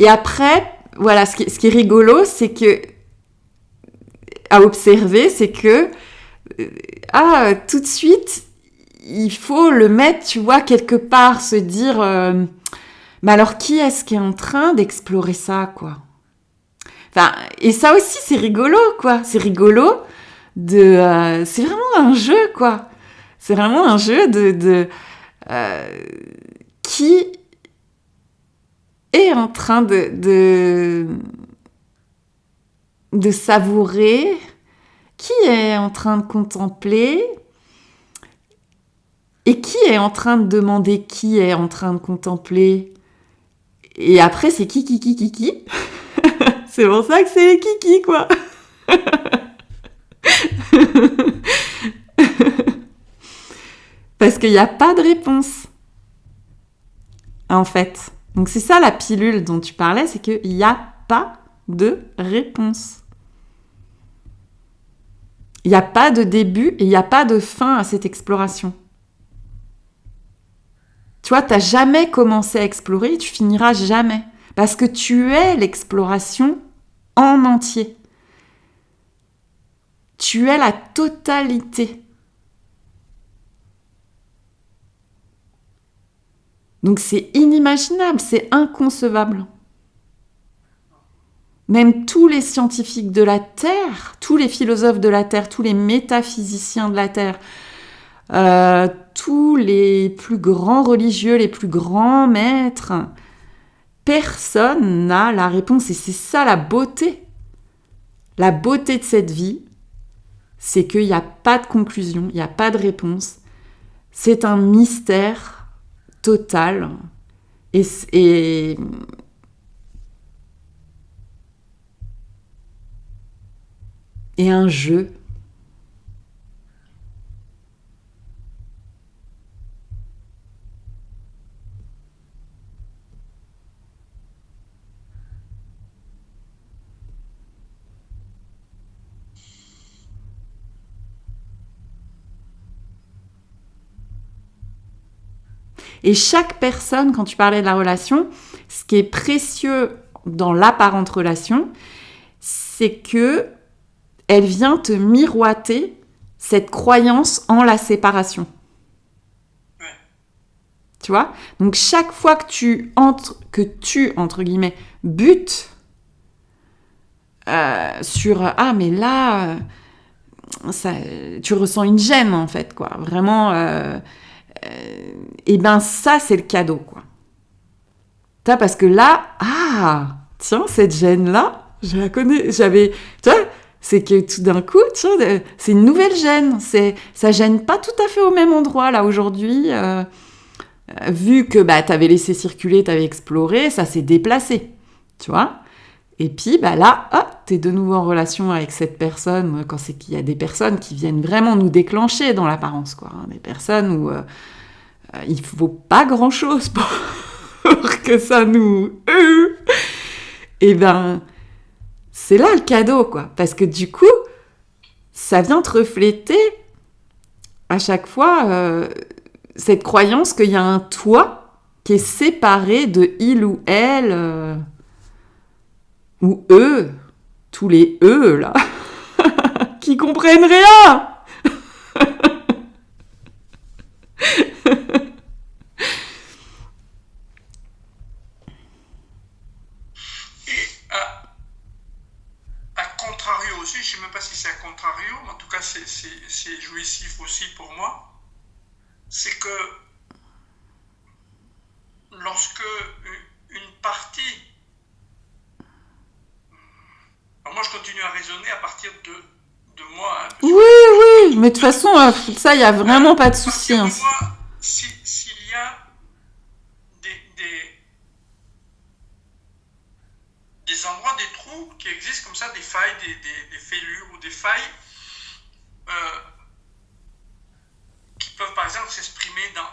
après, voilà, ce qui est rigolo, c'est que à observer, c'est que tout de suite, il faut le mettre, tu vois, quelque part, se dire, mais alors qui est-ce qui est en train d'explorer ça, quoi? Enfin, et ça aussi, c'est rigolo, quoi. C'est rigolo c'est vraiment un jeu, quoi. C'est vraiment un jeu euh, qui est en train de savourer, qui est en train de contempler, et qui est en train de demander qui est en train de contempler. Et après, c'est qui. C'est pour ça que c'est les kiki, quoi. Parce qu'il n'y a pas de réponse, en fait. Donc c'est ça la pilule dont tu parlais, c'est qu'il n'y a pas de réponse. Il n'y a pas de début et il n'y a pas de fin à cette exploration. Tu vois, tu n'as jamais commencé à explorer et tu finiras jamais. Parce que tu es l'exploration en entier. Tu es la totalité. Donc c'est inimaginable, c'est inconcevable. Même tous les scientifiques de la Terre, tous les philosophes de la Terre, tous les métaphysiciens de la Terre, tous les plus grands religieux, les plus grands maîtres, personne n'a la réponse. Et c'est ça la beauté. La beauté de cette vie, c'est qu'il n'y a pas de conclusion, il n'y a pas de réponse. C'est un mystère total. Et un jeu. Et chaque personne, quand tu parlais de la relation, ce qui est précieux dans l'apparente relation, c'est que elle vient te miroiter cette croyance en la séparation. Tu vois ? Donc chaque fois que tu, entre guillemets, butes sur « Ah, mais là, ça, tu ressens une gêne, en fait, quoi. Vraiment, et ben ça, c'est le cadeau, quoi. Parce que là, tiens, cette gêne-là, je la connais, tu vois, c'est que tout d'un coup, tiens, c'est une nouvelle gêne. Ça gêne pas tout à fait au même endroit, là, aujourd'hui. Vu que t'avais laissé circuler, t'avais exploré, ça s'est déplacé, tu vois. Et puis, là, t'es de nouveau en relation avec cette personne, quand c'est qu'il y a des personnes qui viennent vraiment nous déclencher dans l'apparence, quoi. Hein, des personnes où il faut pas grand-chose pour que ça nous... Et c'est là le cadeau, quoi. Parce que du coup, ça vient te refléter à chaque fois cette croyance qu'il y a un toi qui est séparé de il ou elle ou eux, tous les eux, là, qui comprennent rien. À contrario aussi, je ne sais même pas si c'est à contrario, mais en tout cas c'est jouissif aussi pour moi, c'est que lorsque une partie... Alors moi je continue à raisonner à partir de moi. Hein, oui, mais de toute façon, ça, il n'y a vraiment pas de souci. Hein. Moi, s'il y a des endroits, des trous qui existent comme ça, des failles, des fêlures ou des failles qui peuvent par exemple s'exprimer dans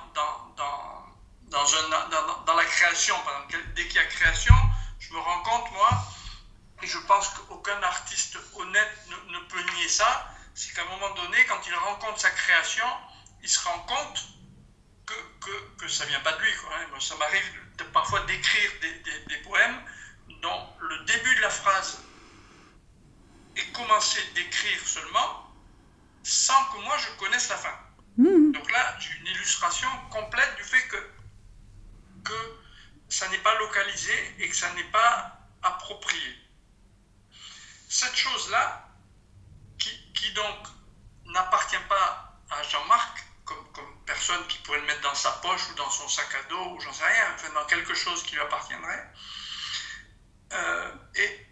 la création. Par exemple, dès qu'il y a création, je me rends compte, moi, et je pense qu'aucun artiste honnête ne peut nier ça, c'est qu'à un moment donné, quand il rencontre sa création, il se rend compte que ça ne vient pas de lui, quoi, hein. Moi, ça m'arrive parfois d'écrire des poèmes dont le début de la phrase est commencé d'écrire seulement sans que moi je connaisse la fin. Donc là, j'ai une illustration complète du fait que ça n'est pas localisé et que ça n'est pas approprié. Cette chose-là, qui donc n'appartient pas à Jean-Marc comme personne qui pourrait le mettre dans sa poche ou dans son sac à dos ou j'en sais rien, enfin dans quelque chose qui lui appartiendrait, et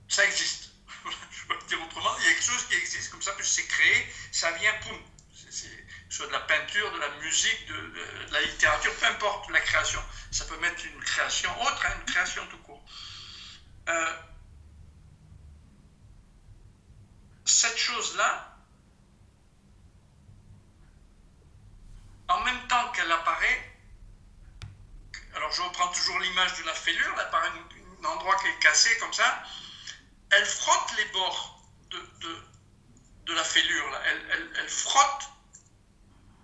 ça existe. Je ne vais pas le dire autrement, il y a quelque chose qui existe comme ça, puis c'est créé, ça vient, poum, soit de la peinture, de la musique, de la littérature, peu importe la création. Ça peut mettre une création autre, une création tout court. Cette chose-là, en même temps qu'elle apparaît, alors je reprends toujours l'image de la fêlure, là, par un endroit qui est cassé comme ça, elle frotte les bords de la fêlure, là. Elle frotte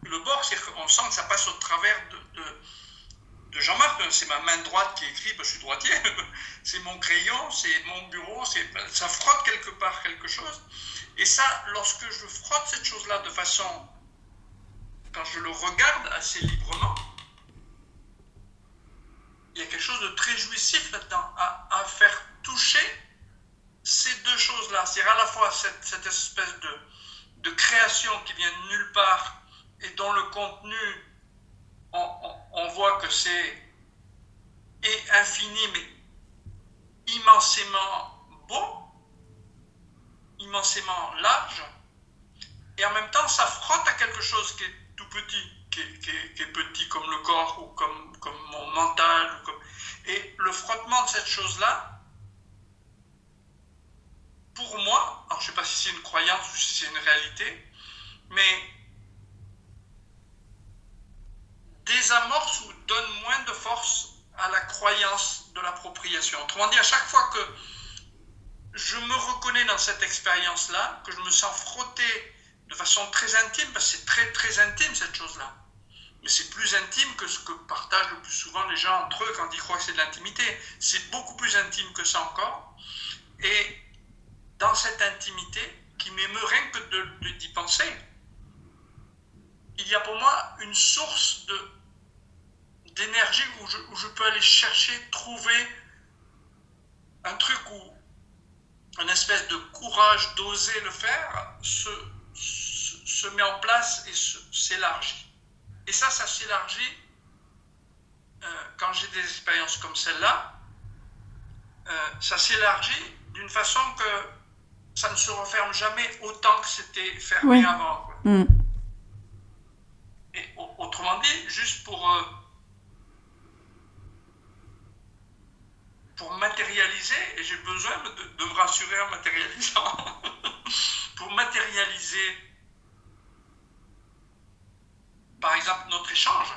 le bord, c'est-à-dire qu'on sent que ça passe au travers de Jean-Marc. C'est ma main droite qui écrit, je suis droitier, c'est mon crayon, c'est mon bureau, ça frotte quelque part quelque chose. Et ça, lorsque je frotte cette chose-là de façon, quand je le regarde assez librement, il y a quelque chose de très jouissif là-dedans, à faire toucher ces deux choses-là. C'est-à-dire à la fois cette espèce de création qui vient de nulle part et dont le contenu, on voit que c'est infini, mais immensément beau, immensément large, et en même temps, ça frotte à quelque chose qui est tout petit, qui est petit comme le corps, ou comme mon mental. Et le frottement de cette chose-là, pour moi, alors je ne sais pas si c'est une croyance ou si c'est une réalité, mais désamorce ou donne moins de force à la croyance de l'appropriation. Autrement dit, à chaque fois que je me reconnais dans cette expérience-là, que je me sens frotté de façon très intime, parce que c'est très très intime cette chose-là, mais c'est plus intime que ce que partagent le plus souvent les gens entre eux quand ils croient que c'est de l'intimité. C'est beaucoup plus intime que ça encore, et dans cette intimité, qui m'émeut rien que d'y penser, il y a pour moi une source d'énergie où je peux aller chercher, trouver un truc où une espèce de courage d'oser le faire se met en place et s'élargit. Et ça s'élargit quand j'ai des expériences comme celle-là, ça s'élargit d'une façon que ça ne se referme jamais autant que c'était fermé avant. Quoi. Et autrement dit, juste pour matérialiser, et j'ai besoin de me rassurer en matérialisant, pour matérialiser, par exemple, notre échange.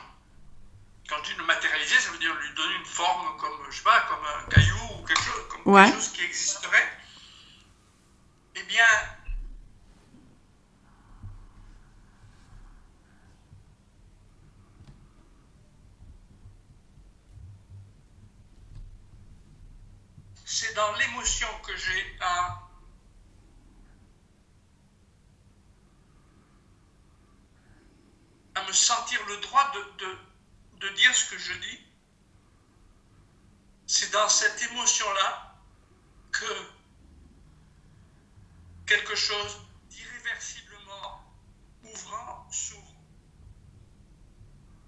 Quand je dis de matérialiser, ça veut dire lui donner une forme comme, je sais pas, comme un caillou ou quelque chose, comme quelque chose qui existerait. Eh bien, c'est dans l'émotion que j'ai à me sentir le droit de dire ce que je dis. C'est dans cette émotion-là que quelque chose d'irréversiblement ouvrant s'ouvre.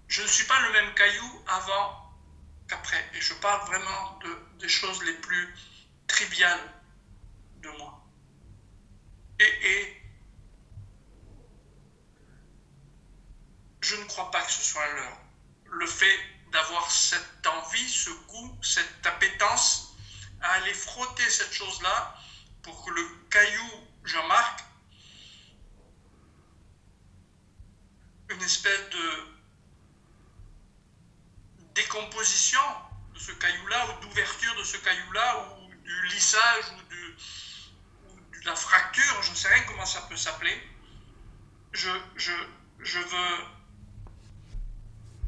Je ne suis pas le même caillou avant qu'après. Et je parle vraiment des choses les plus triviales de moi. Et je ne crois pas que ce soit l'heure. Le fait d'avoir cette envie, ce goût, cette appétence à aller frotter cette chose-là pour que le caillou, Jean-Marc, une espèce de décomposition de ce caillou-là ou d'ouverture de ce caillou-là ou du lissage ou de la fracture, je ne sais rien comment ça peut s'appeler. Je veux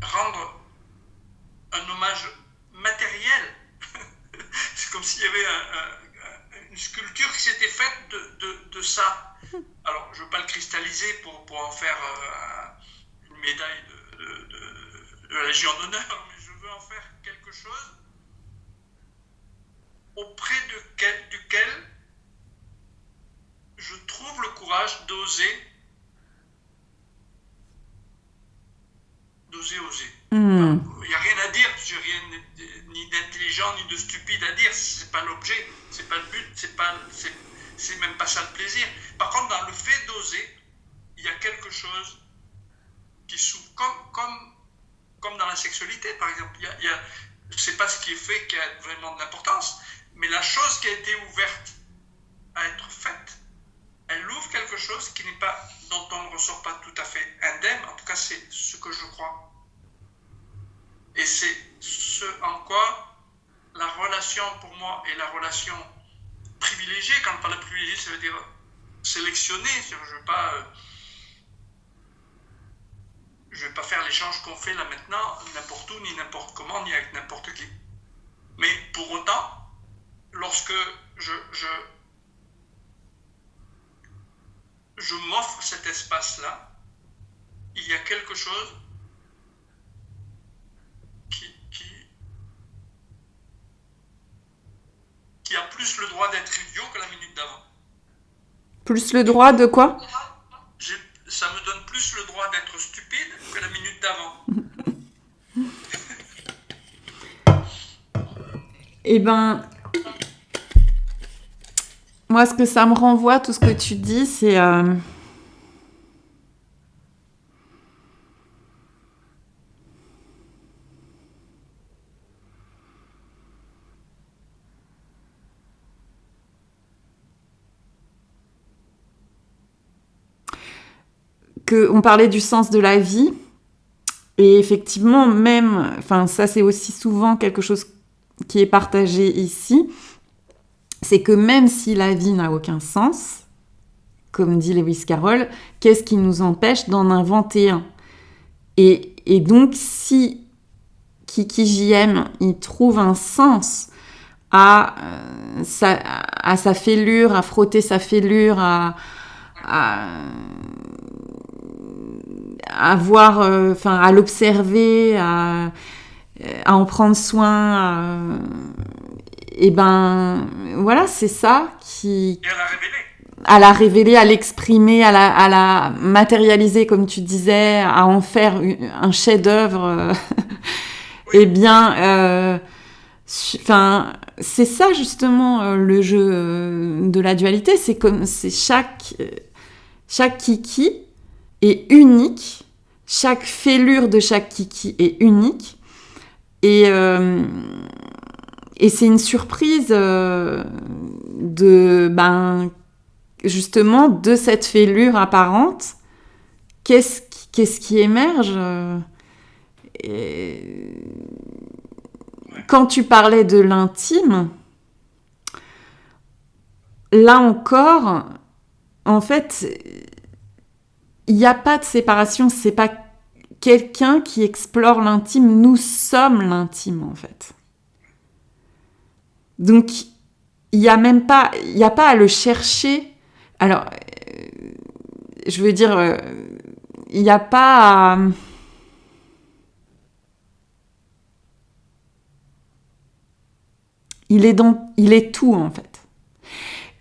rendre un hommage matériel. C'est comme s'il y avait une sculpture qui s'était faite de ça. Alors, je ne veux pas le cristalliser pour en faire une médaille de la Légion d'honneur, mais je veux en faire quelque chose auprès duquel je trouve le courage d'oser oser. Il n'y a rien à dire, j'ai rien ni d'intelligent ni de stupide à dire, c'est pas l'objet, c'est pas le but, c'est même pas ça le plaisir. Par contre, dans le fait d'oser, il y a quelque chose qui s'ouvre, comme dans la sexualité, par exemple. C'est pas ce qui est fait qui a vraiment de l'importance, mais la chose qui a été ouverte à être faite, elle ouvre quelque chose dont on ne ressort pas tout à fait indemne. En tout cas, c'est ce que je crois. Et c'est ce en quoi la relation, pour moi, est la relation privilégiée. Quand on parle de privilégiée, ça veut dire sélectionnée. Je ne vais pas faire l'échange qu'on fait là maintenant, n'importe où, ni n'importe comment, ni avec n'importe qui. Mais pour autant, lorsque je m'offre cet espace-là, il y a quelque chose qui a plus le droit d'être idiot que la minute d'avant. Plus le droit de quoi ? Ça me donne plus le droit d'être stupide que la minute d'avant. Eh ben, moi, ce que ça me renvoie, tout ce que tu dis, c'est... on parlait du sens de la vie, et effectivement, même, enfin, ça c'est aussi souvent quelque chose qui est partagé ici, c'est que même si la vie n'a aucun sens, comme dit Lewis Carroll, qu'est-ce qui nous empêche d'en inventer un ? Et donc, si Kiki JM, il trouve un sens à sa fêlure, à frotter sa fêlure, à voir, à l'observer, à en prendre soin, et ben voilà, c'est ça qui... Et à la révéler. À la révéler, à l'exprimer, à la matérialiser, comme tu disais, à en faire un chef-d'œuvre. Oui. Eh bien, c'est ça justement le jeu de la dualité. C'est chaque kiki est unique, chaque fêlure de chaque kiki est unique, et c'est une surprise justement de cette fêlure apparente. Qu'est-ce qui émerge Quand tu parlais de l'intime, là encore, en fait, il n'y a pas de séparation, c'est pas quelqu'un qui explore l'intime, nous sommes l'intime en fait. Donc, il n'y a pas à le chercher. Alors, je veux dire, il n'y a pas à... Il est tout, en fait.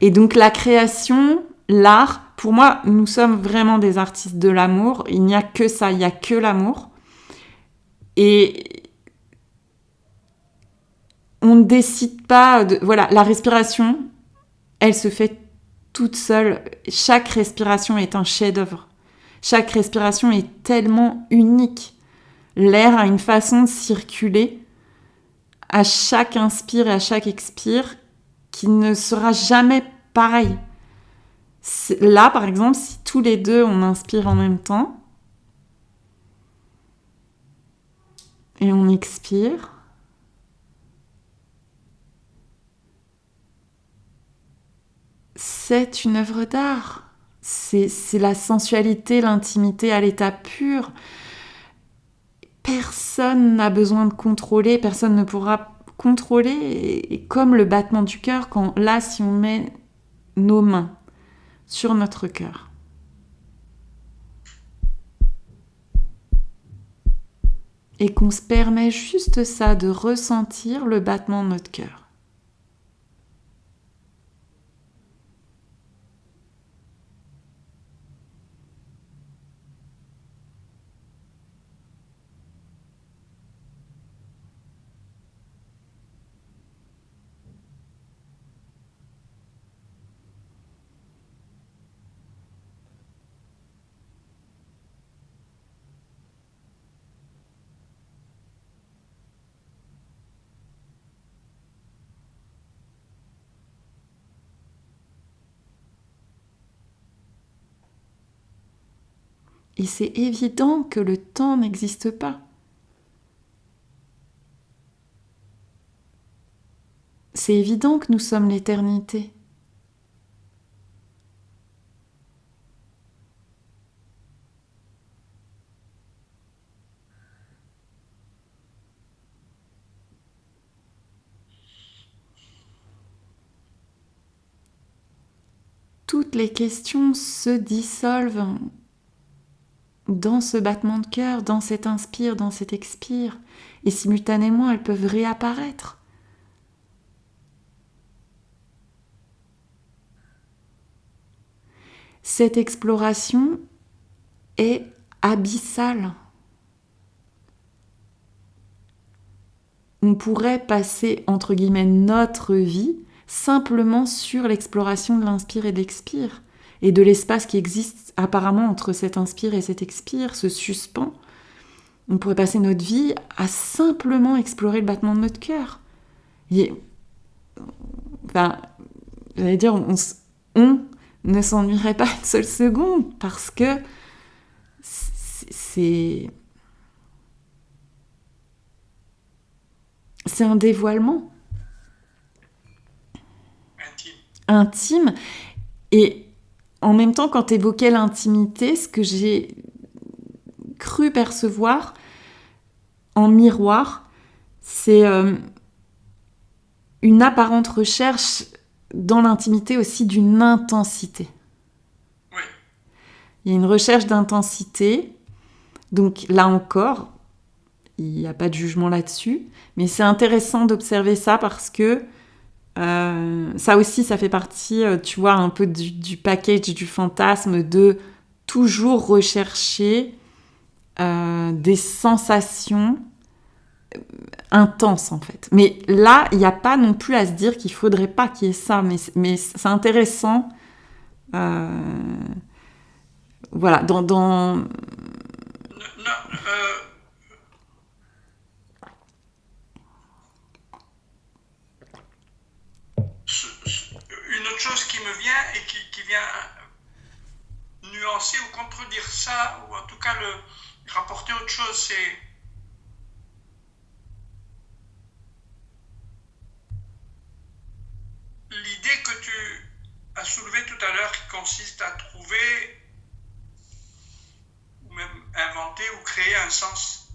Et donc, la création, l'art, pour moi, nous sommes vraiment des artistes de l'amour. Il n'y a que ça, il n'y a que l'amour. Et on ne décide pas de... Voilà, la respiration, elle se fait toute seule. Chaque respiration est un chef-d'œuvre. Chaque respiration est tellement unique. L'air a une façon de circuler à chaque inspire et à chaque expire qui ne sera jamais pareil. Là, par exemple, si tous les deux on inspire en même temps et on expire, c'est une œuvre d'art. C'est la sensualité, l'intimité à l'état pur. Personne n'a besoin de contrôler, personne ne pourra contrôler. Et comme le battement du cœur, si on met nos mains sur notre cœur. Et qu'on se permet juste ça, de ressentir le battement de notre cœur. Et c'est évident que le temps n'existe pas. C'est évident que nous sommes l'éternité. Toutes les questions se dissolvent dans ce battement de cœur, dans cet inspire, dans cet expire, et simultanément elles peuvent réapparaître. Cette exploration est abyssale. On pourrait passer, entre guillemets, notre vie simplement sur l'exploration de l'inspire et de l'expire, et de l'espace qui existe apparemment entre cet inspire et cet expire, ce suspens. On pourrait passer notre vie à simplement explorer le battement de notre cœur. J'allais dire, on ne s'ennuierait pas une seule seconde, parce que c'est un dévoilement intime. Et en même temps, quand tu évoquais l'intimité, ce que j'ai cru percevoir en miroir, c'est une apparente recherche dans l'intimité aussi d'une intensité. Oui. Il y a une recherche d'intensité. Donc là encore, il n'y a pas de jugement là-dessus, mais c'est intéressant d'observer ça parce que ça aussi, ça fait partie, tu vois, un peu du package, du fantasme de toujours rechercher des sensations intenses, en fait. Mais là, il n'y a pas non plus à se dire qu'il ne faudrait pas qu'il y ait ça, mais c'est intéressant. Voilà, Une autre chose qui me vient et qui vient nuancer ou contredire ça, ou en tout cas rapporter autre chose, c'est l'idée que tu as soulevée tout à l'heure, qui consiste à trouver ou même inventer ou créer un sens,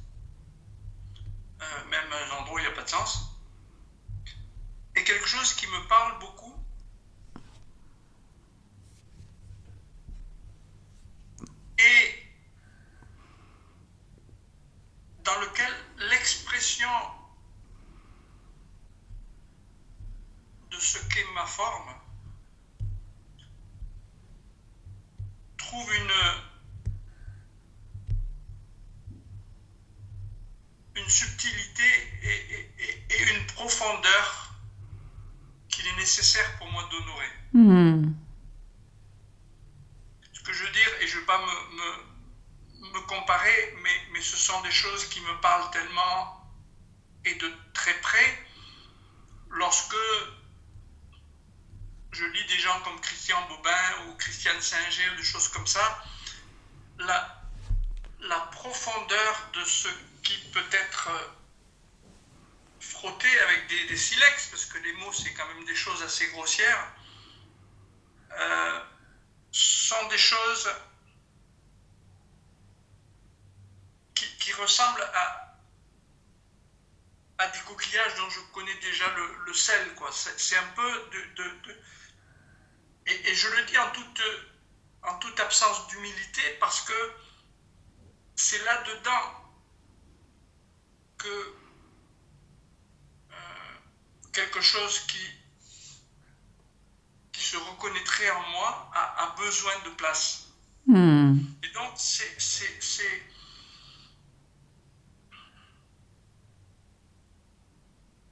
même un endroit où il n'y a pas de sens, est quelque chose qui me parle beaucoup. Et dans lequel l'expression de ce qu'est ma forme trouve une subtilité et une profondeur qu'il est nécessaire pour moi d'honorer. Ce que je veux dire, et je ne veux pas me comparer, mais ce sont des choses qui me parlent tellement et de très près. Lorsque je lis des gens comme Christian Bobin ou Christiane Singer ou des choses comme ça, la profondeur de ce qui peut être frotté avec des silex, parce que les mots c'est quand même des choses assez grossières, sont des choses qui ressemblent à des coquillages dont je connais déjà le sel, quoi. C'est un peu Et je le dis en toute absence d'humilité parce que c'est là-dedans que quelque chose qui se reconnaîtrait en moi a besoin de place. Et donc,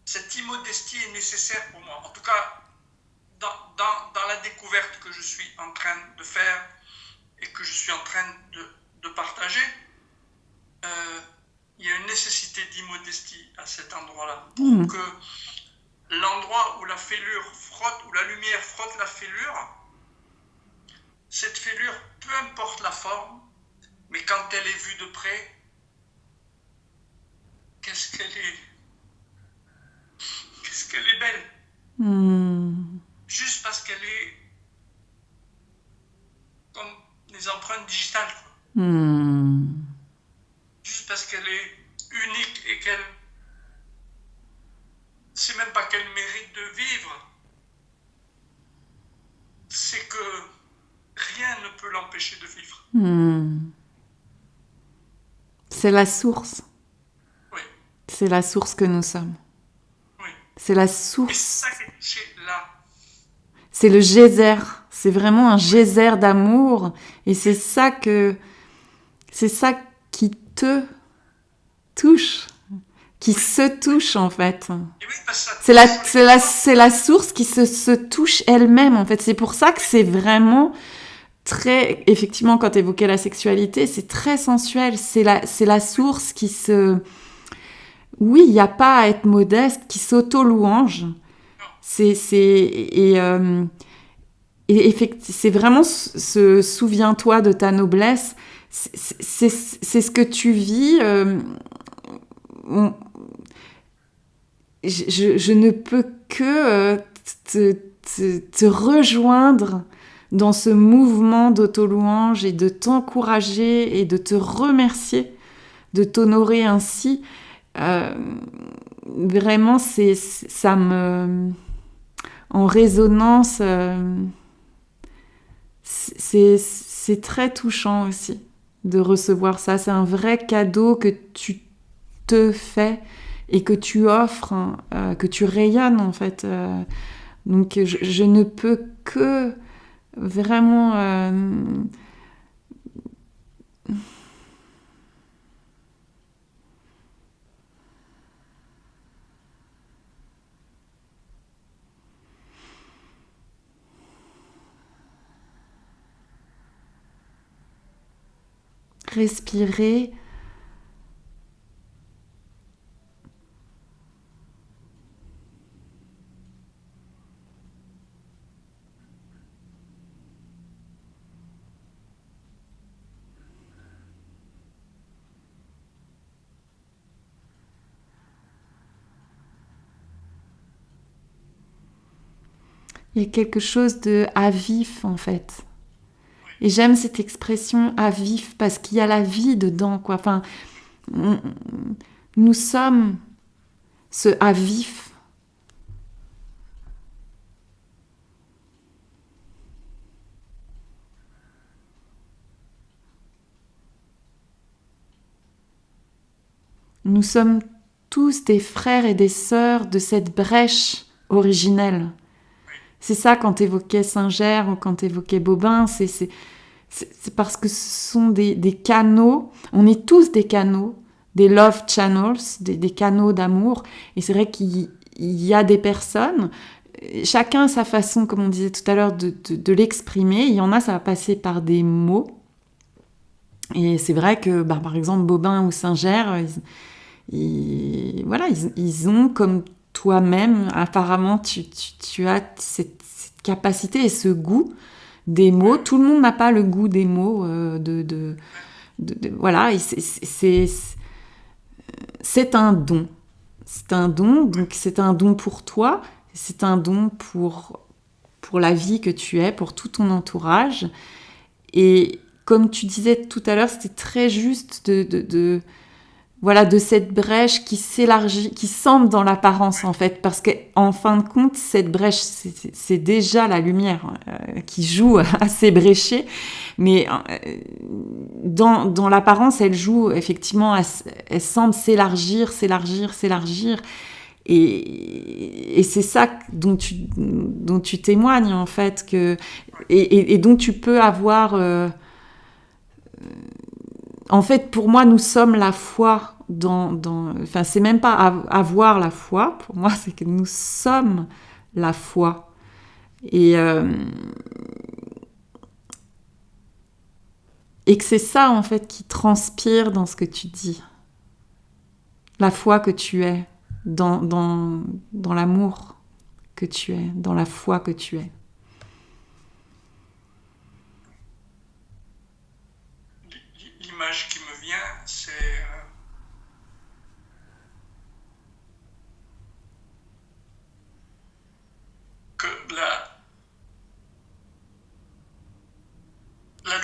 cette immodestie est nécessaire pour moi. En tout cas, dans la découverte que je suis en train de faire et que je suis en train de partager, il y a une nécessité d'immodestie à cet endroit-là. Pour que l'endroit où la fêlure frotte, où la lumière frotte la fêlure, cette fêlure, peu importe la forme, mais quand elle est vue de près, qu'est-ce qu'elle est belle. Juste parce qu'elle est comme les empreintes digitales. Juste parce qu'elle est unique et qu'elle... C'est même pas qu'elle mérite de vivre, c'est que rien ne peut l'empêcher de vivre. C'est la source. Oui. C'est la source que nous sommes. Oui. C'est la Et source. c'est ça qui est là. C'est le geyser. C'est vraiment un geyser d'amour. Et c'est ça qui te touche. Qui se touche, en fait. Et oui, parce que C'est la source qui se touche elle-même, en fait. C'est pour ça que c'est vraiment très... Effectivement, quand tu évoquais la sexualité, c'est très sensuel. C'est la source qui se... Oui, il n'y a pas à être modeste, qui s'auto-louange. Et c'est vraiment ce souviens-toi de ta noblesse. C'est ce que tu vis. Je ne peux que te rejoindre dans ce mouvement d'auto-louange et de t'encourager et de te remercier, de t'honorer ainsi. Vraiment, ça me... En résonance, c'est très touchant aussi de recevoir ça. C'est un vrai cadeau que tu te fais et que tu offres, que tu rayonnes en fait. Donc je ne peux que vraiment... respirer. Il y a quelque chose de à vif en fait. Et j'aime cette expression à vif parce qu'il y a la vie dedans, quoi. Enfin, nous sommes ce à vif. Nous sommes tous des frères et des sœurs de cette brèche originelle. C'est ça quand tu évoquais Singer ou quand tu évoquais Bobin, c'est parce que ce sont des canaux, on est tous des canaux, des love channels, des canaux d'amour, et c'est vrai qu'il y a des personnes, chacun a sa façon, comme on disait tout à l'heure, de l'exprimer. Il y en a, ça va passer par des mots, et c'est vrai que, par exemple, Bobin ou Singer, ils ont comme toi-même, apparemment, tu as cette capacité et ce goût des mots. Tout le monde n'a pas le goût des mots. Voilà, c'est un don. C'est un don, donc c'est un don pour toi, c'est un don pour la vie que tu es, pour tout ton entourage. Et comme tu disais tout à l'heure, c'était très juste voilà, de cette brèche qui s'élargit, qui semble dans l'apparence en fait, parce qu'en fin de compte, cette brèche, c'est déjà la lumière qui joue à s'ébrécher, mais dans l'apparence, elle joue effectivement, elle semble s'élargir, et c'est ça dont tu témoignes en fait, et dont tu peux avoir... en fait, pour moi, nous sommes la foi enfin, c'est même pas avoir la foi. Pour moi, c'est que nous sommes la foi. Et que c'est ça, en fait, qui transpire dans ce que tu dis. La foi que tu es, dans l'amour que tu es, dans la foi que tu es. L'image qui me vient, c'est que la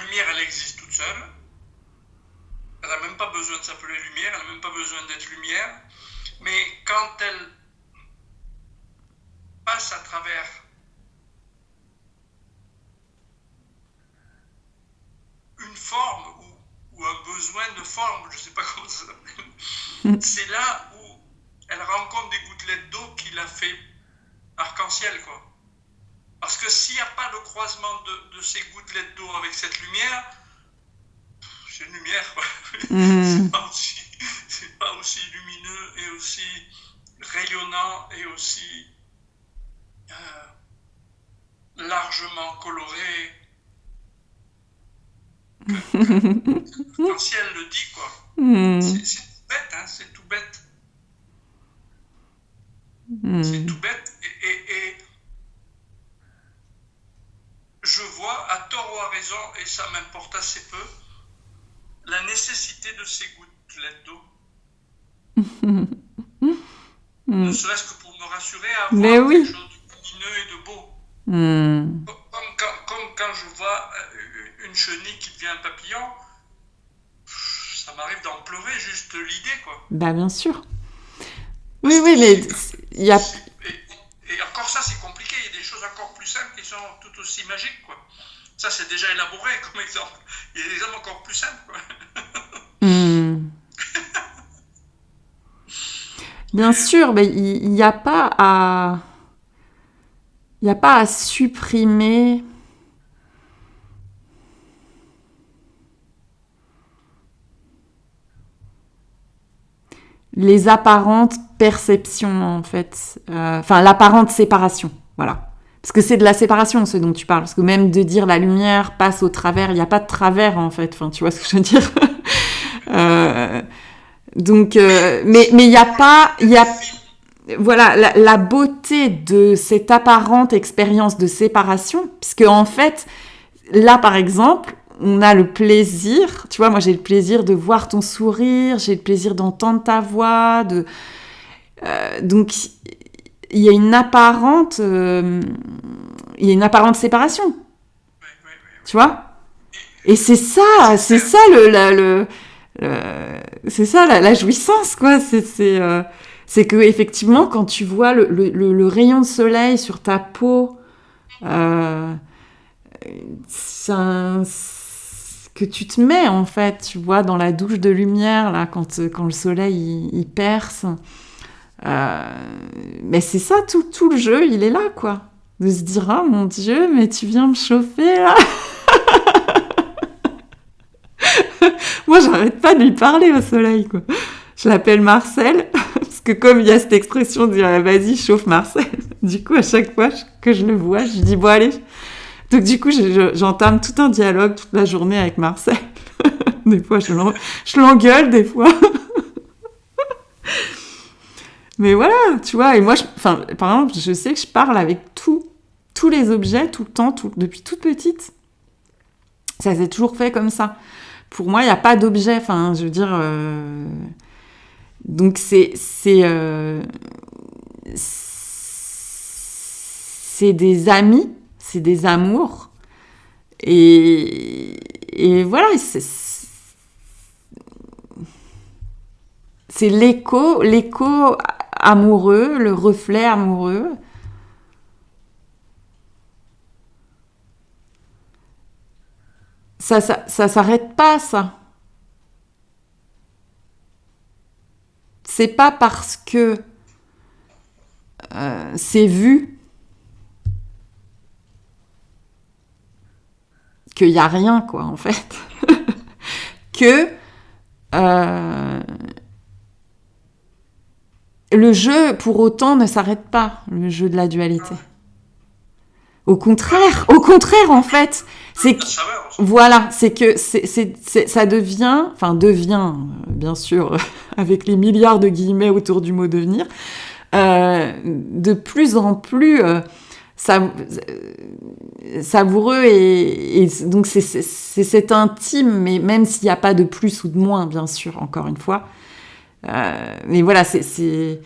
lumière, elle existe toute seule. Elle n'a même pas besoin de s'appeler lumière, elle n'a même pas besoin d'être lumière. Mais quand elle passe à travers une forme ou un besoin de forme, je ne sais pas comment ça s'appelle, c'est là où elle rencontre des gouttelettes d'eau qui la fait arc-en-ciel, quoi. Parce que s'il n'y a pas le croisement de ces gouttelettes d'eau avec cette lumière, c'est une lumière, quoi. C'est pas aussi lumineux et aussi rayonnant et aussi largement coloré que l'arc-en-ciel le dit, quoi. C'est tout bête, hein, c'est tout bête. C'est tout bête et je vois, à tort ou à raison, et ça m'importe assez peu, la nécessité de ces gouttelettes d'eau. Ne serait-ce que pour me rassurer à voir quelque chose de lumineux et de beau. Comme quand je vois une chenille qui devient un papillon, ça m'arrive d'en pleurer juste l'idée, quoi. Bah bien sûr. Oui, mais il y a... Et encore ça, c'est compliqué. Il y a des choses encore plus simples qui sont tout aussi magiques, quoi. Ça, c'est déjà élaboré comme exemple. Il y a des exemples encore plus simples, quoi. Bien sûr, mais il n'y a pas à... Il n'y a pas à supprimer... les apparentes perceptions, en fait. Enfin, l'apparente séparation, voilà. Parce que c'est de la séparation, ce dont tu parles. Parce que même de dire la lumière passe au travers, il n'y a pas de travers, en fait. Enfin, tu vois ce que je veux dire. Donc, mais il n'y a pas... Voilà, la beauté de cette apparente expérience de séparation, puisque en fait, là, par exemple, on a le plaisir, tu vois, moi j'ai le plaisir de voir ton sourire, j'ai le plaisir d'entendre ta voix, donc il y a une apparente séparation, tu vois. Et c'est ça c'est la jouissance, quoi. C'est que effectivement, quand tu vois le rayon de soleil sur ta peau, que tu te mets, en fait, tu vois, dans la douche de lumière, là, quand le soleil, il perce. Mais c'est ça, tout le jeu, il est là, quoi. De se dire, oh mon Dieu, mais tu viens me chauffer, là. Moi, j'arrête pas de lui parler au soleil, quoi. Je l'appelle Marcel, parce que comme il y a cette expression de dire, vas-y, chauffe Marcel. Du coup, à chaque fois que je le vois, je dis, bon, allez. Donc du coup, j'entame tout un dialogue toute la journée avec Marcel. Des fois, je l'engueule, des fois. Mais voilà, tu vois. Et moi, par exemple, je sais que je parle avec tous les objets, tout le temps, depuis toute petite. Ça s'est toujours fait comme ça. Pour moi, il n'y a pas d'objet. Enfin, je veux dire... Donc, c'est des amis, c'est des amours. Et voilà, c'est l'écho amoureux, le reflet amoureux. Ça s'arrête pas, ça. C'est pas parce que c'est vu qu'il y a rien, quoi, en fait. que le jeu, pour autant, ne s'arrête pas, le jeu de la dualité. Au contraire, en fait, c'est que, voilà, c'est que ça devient, bien sûr, avec les milliards de guillemets autour du mot devenir, de plus en plus savoureux et donc c'est cet intime, mais même s'il n'y a pas de plus ou de moins, bien sûr, encore une fois. Mais voilà, c'est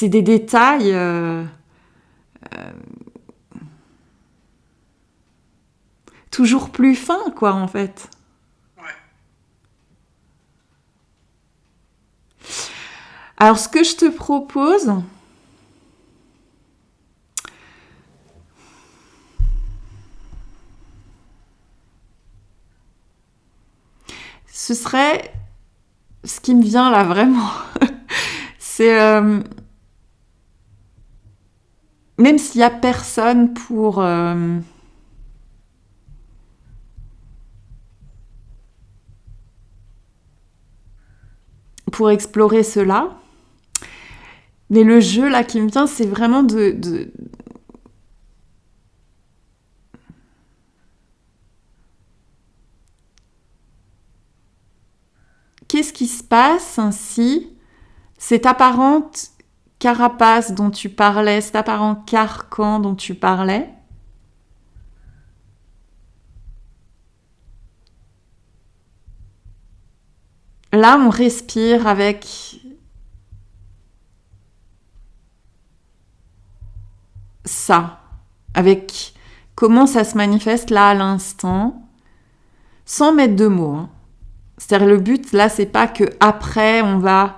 des détails. Toujours plus fins, quoi, en fait. Ouais. Alors, ce que je te propose, ce serait ce qui me vient là vraiment. C'est même s'il y a personne pour explorer cela. Mais le jeu là qui me vient, c'est vraiment de qu'est-ce qui se passe si cette apparente carapace dont tu parlais, cet apparent carcan dont tu parlais, là on respire avec ça, avec comment ça se manifeste là à l'instant, sans mettre de mots. Hein. C'est-à-dire le but là, c'est pas que après on va,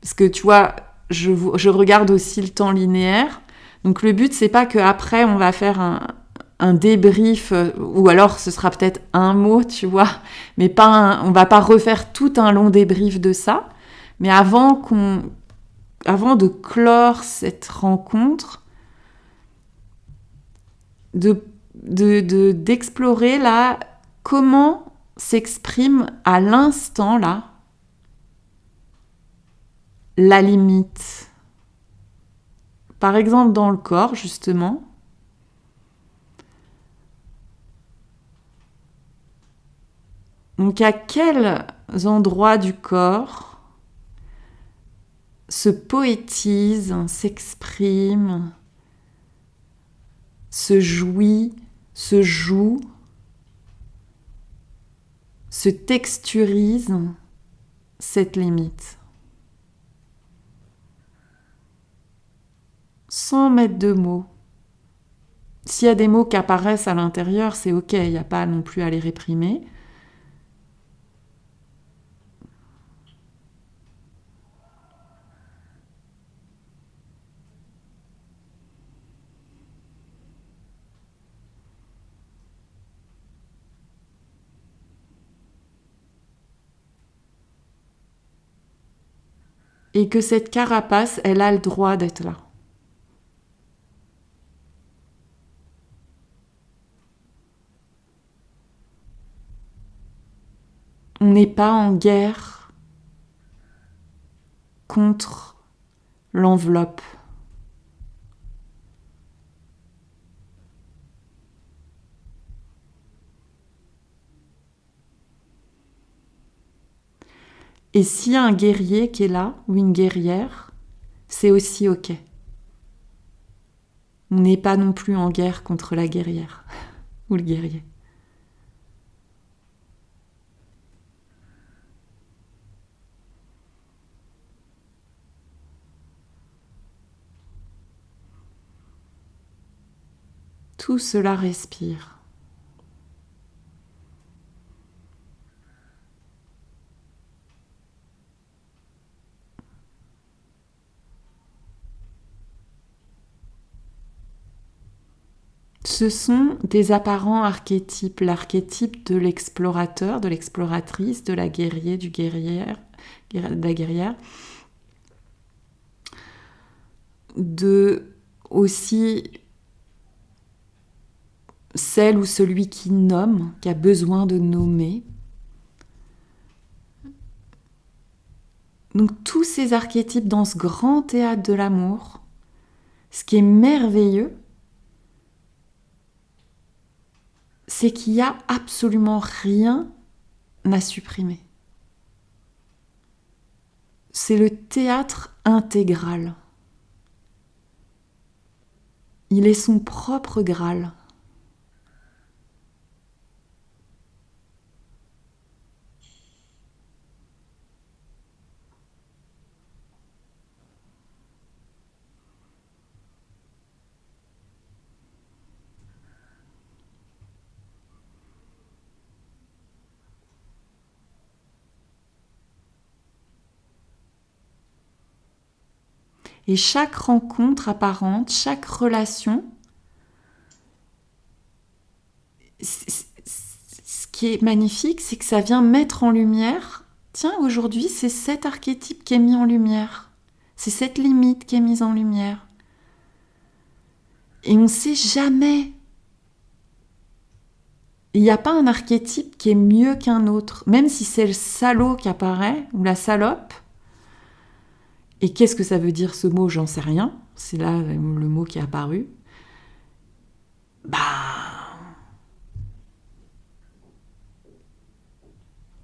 parce que tu vois, je regarde aussi le temps linéaire. Donc le but c'est pas que après on va faire un débrief, ou alors ce sera peut-être un mot, tu vois, mais pas on va pas refaire tout un long débrief de ça. Mais avant de clore cette rencontre, d'explorer là comment s'exprime à l'instant là la limite. Par exemple dans le corps justement. Donc à quels endroits du corps se poétise, s'exprime, se jouit, se joue, se texturise cette limite. Sans mettre de mots. S'il y a des mots qui apparaissent à l'intérieur, c'est ok, il n'y a pas non plus à les réprimer. Et que cette carapace, elle a le droit d'être là. On n'est pas en guerre contre l'enveloppe. Et s'il y a un guerrier qui est là, ou une guerrière, c'est aussi ok. On n'est pas non plus en guerre contre la guerrière ou le guerrier. Tout cela respire. ce sont des apparents archétypes. L'archétype de l'explorateur, de l'exploratrice, de la guerrière, de la guerrière, de aussi celle ou celui qui nomme, qui a besoin de nommer. Donc tous ces archétypes dans ce grand théâtre de l'amour, ce qui est merveilleux, c'est qu'il n'y a absolument rien à supprimer. C'est le théâtre intégral. Il est son propre Graal. Et chaque rencontre apparente, chaque relation, ce qui est magnifique, c'est que ça vient mettre en lumière, tiens, aujourd'hui, c'est cet archétype qui est mis en lumière. C'est cette limite qui est mise en lumière. Et on ne sait jamais. Il n'y a pas un archétype qui est mieux qu'un autre, même si c'est le salaud qui apparaît, ou la salope. Et qu'est-ce que ça veut dire ce mot? J'en sais rien. C'est là le mot qui est apparu.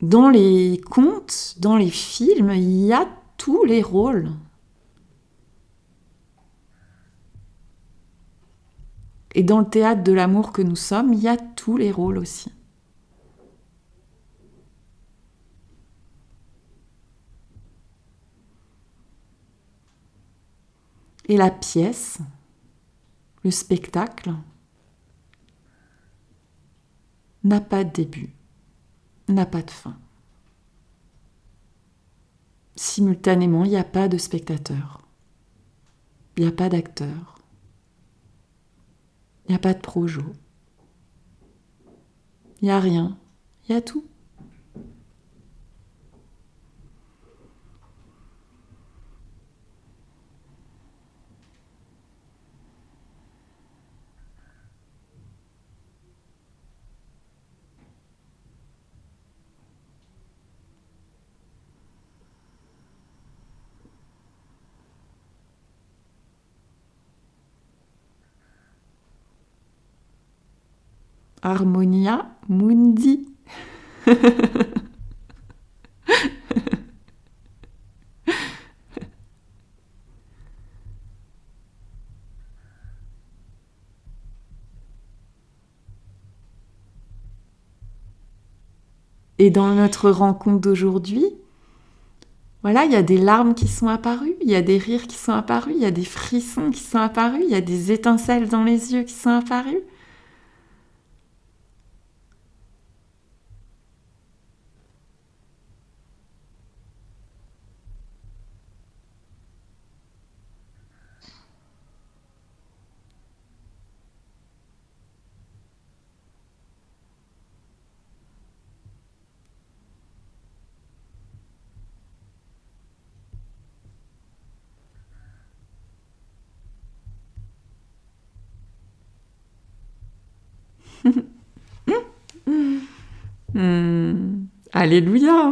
Dans les contes, dans les films, il y a tous les rôles. Et dans le théâtre de l'amour que nous sommes, il y a tous les rôles aussi. Et la pièce, le spectacle, n'a pas de début, n'a pas de fin. Simultanément, il n'y a pas de spectateur, il n'y a pas d'acteur, il n'y a pas de projo, il n'y a rien, il y a tout. Harmonia Mundi. Et dans notre rencontre d'aujourd'hui, voilà, il y a des larmes qui sont apparues, il y a des rires qui sont apparus, il y a des frissons qui sont apparus, il y a des étincelles dans les yeux qui sont apparues. Alléluia.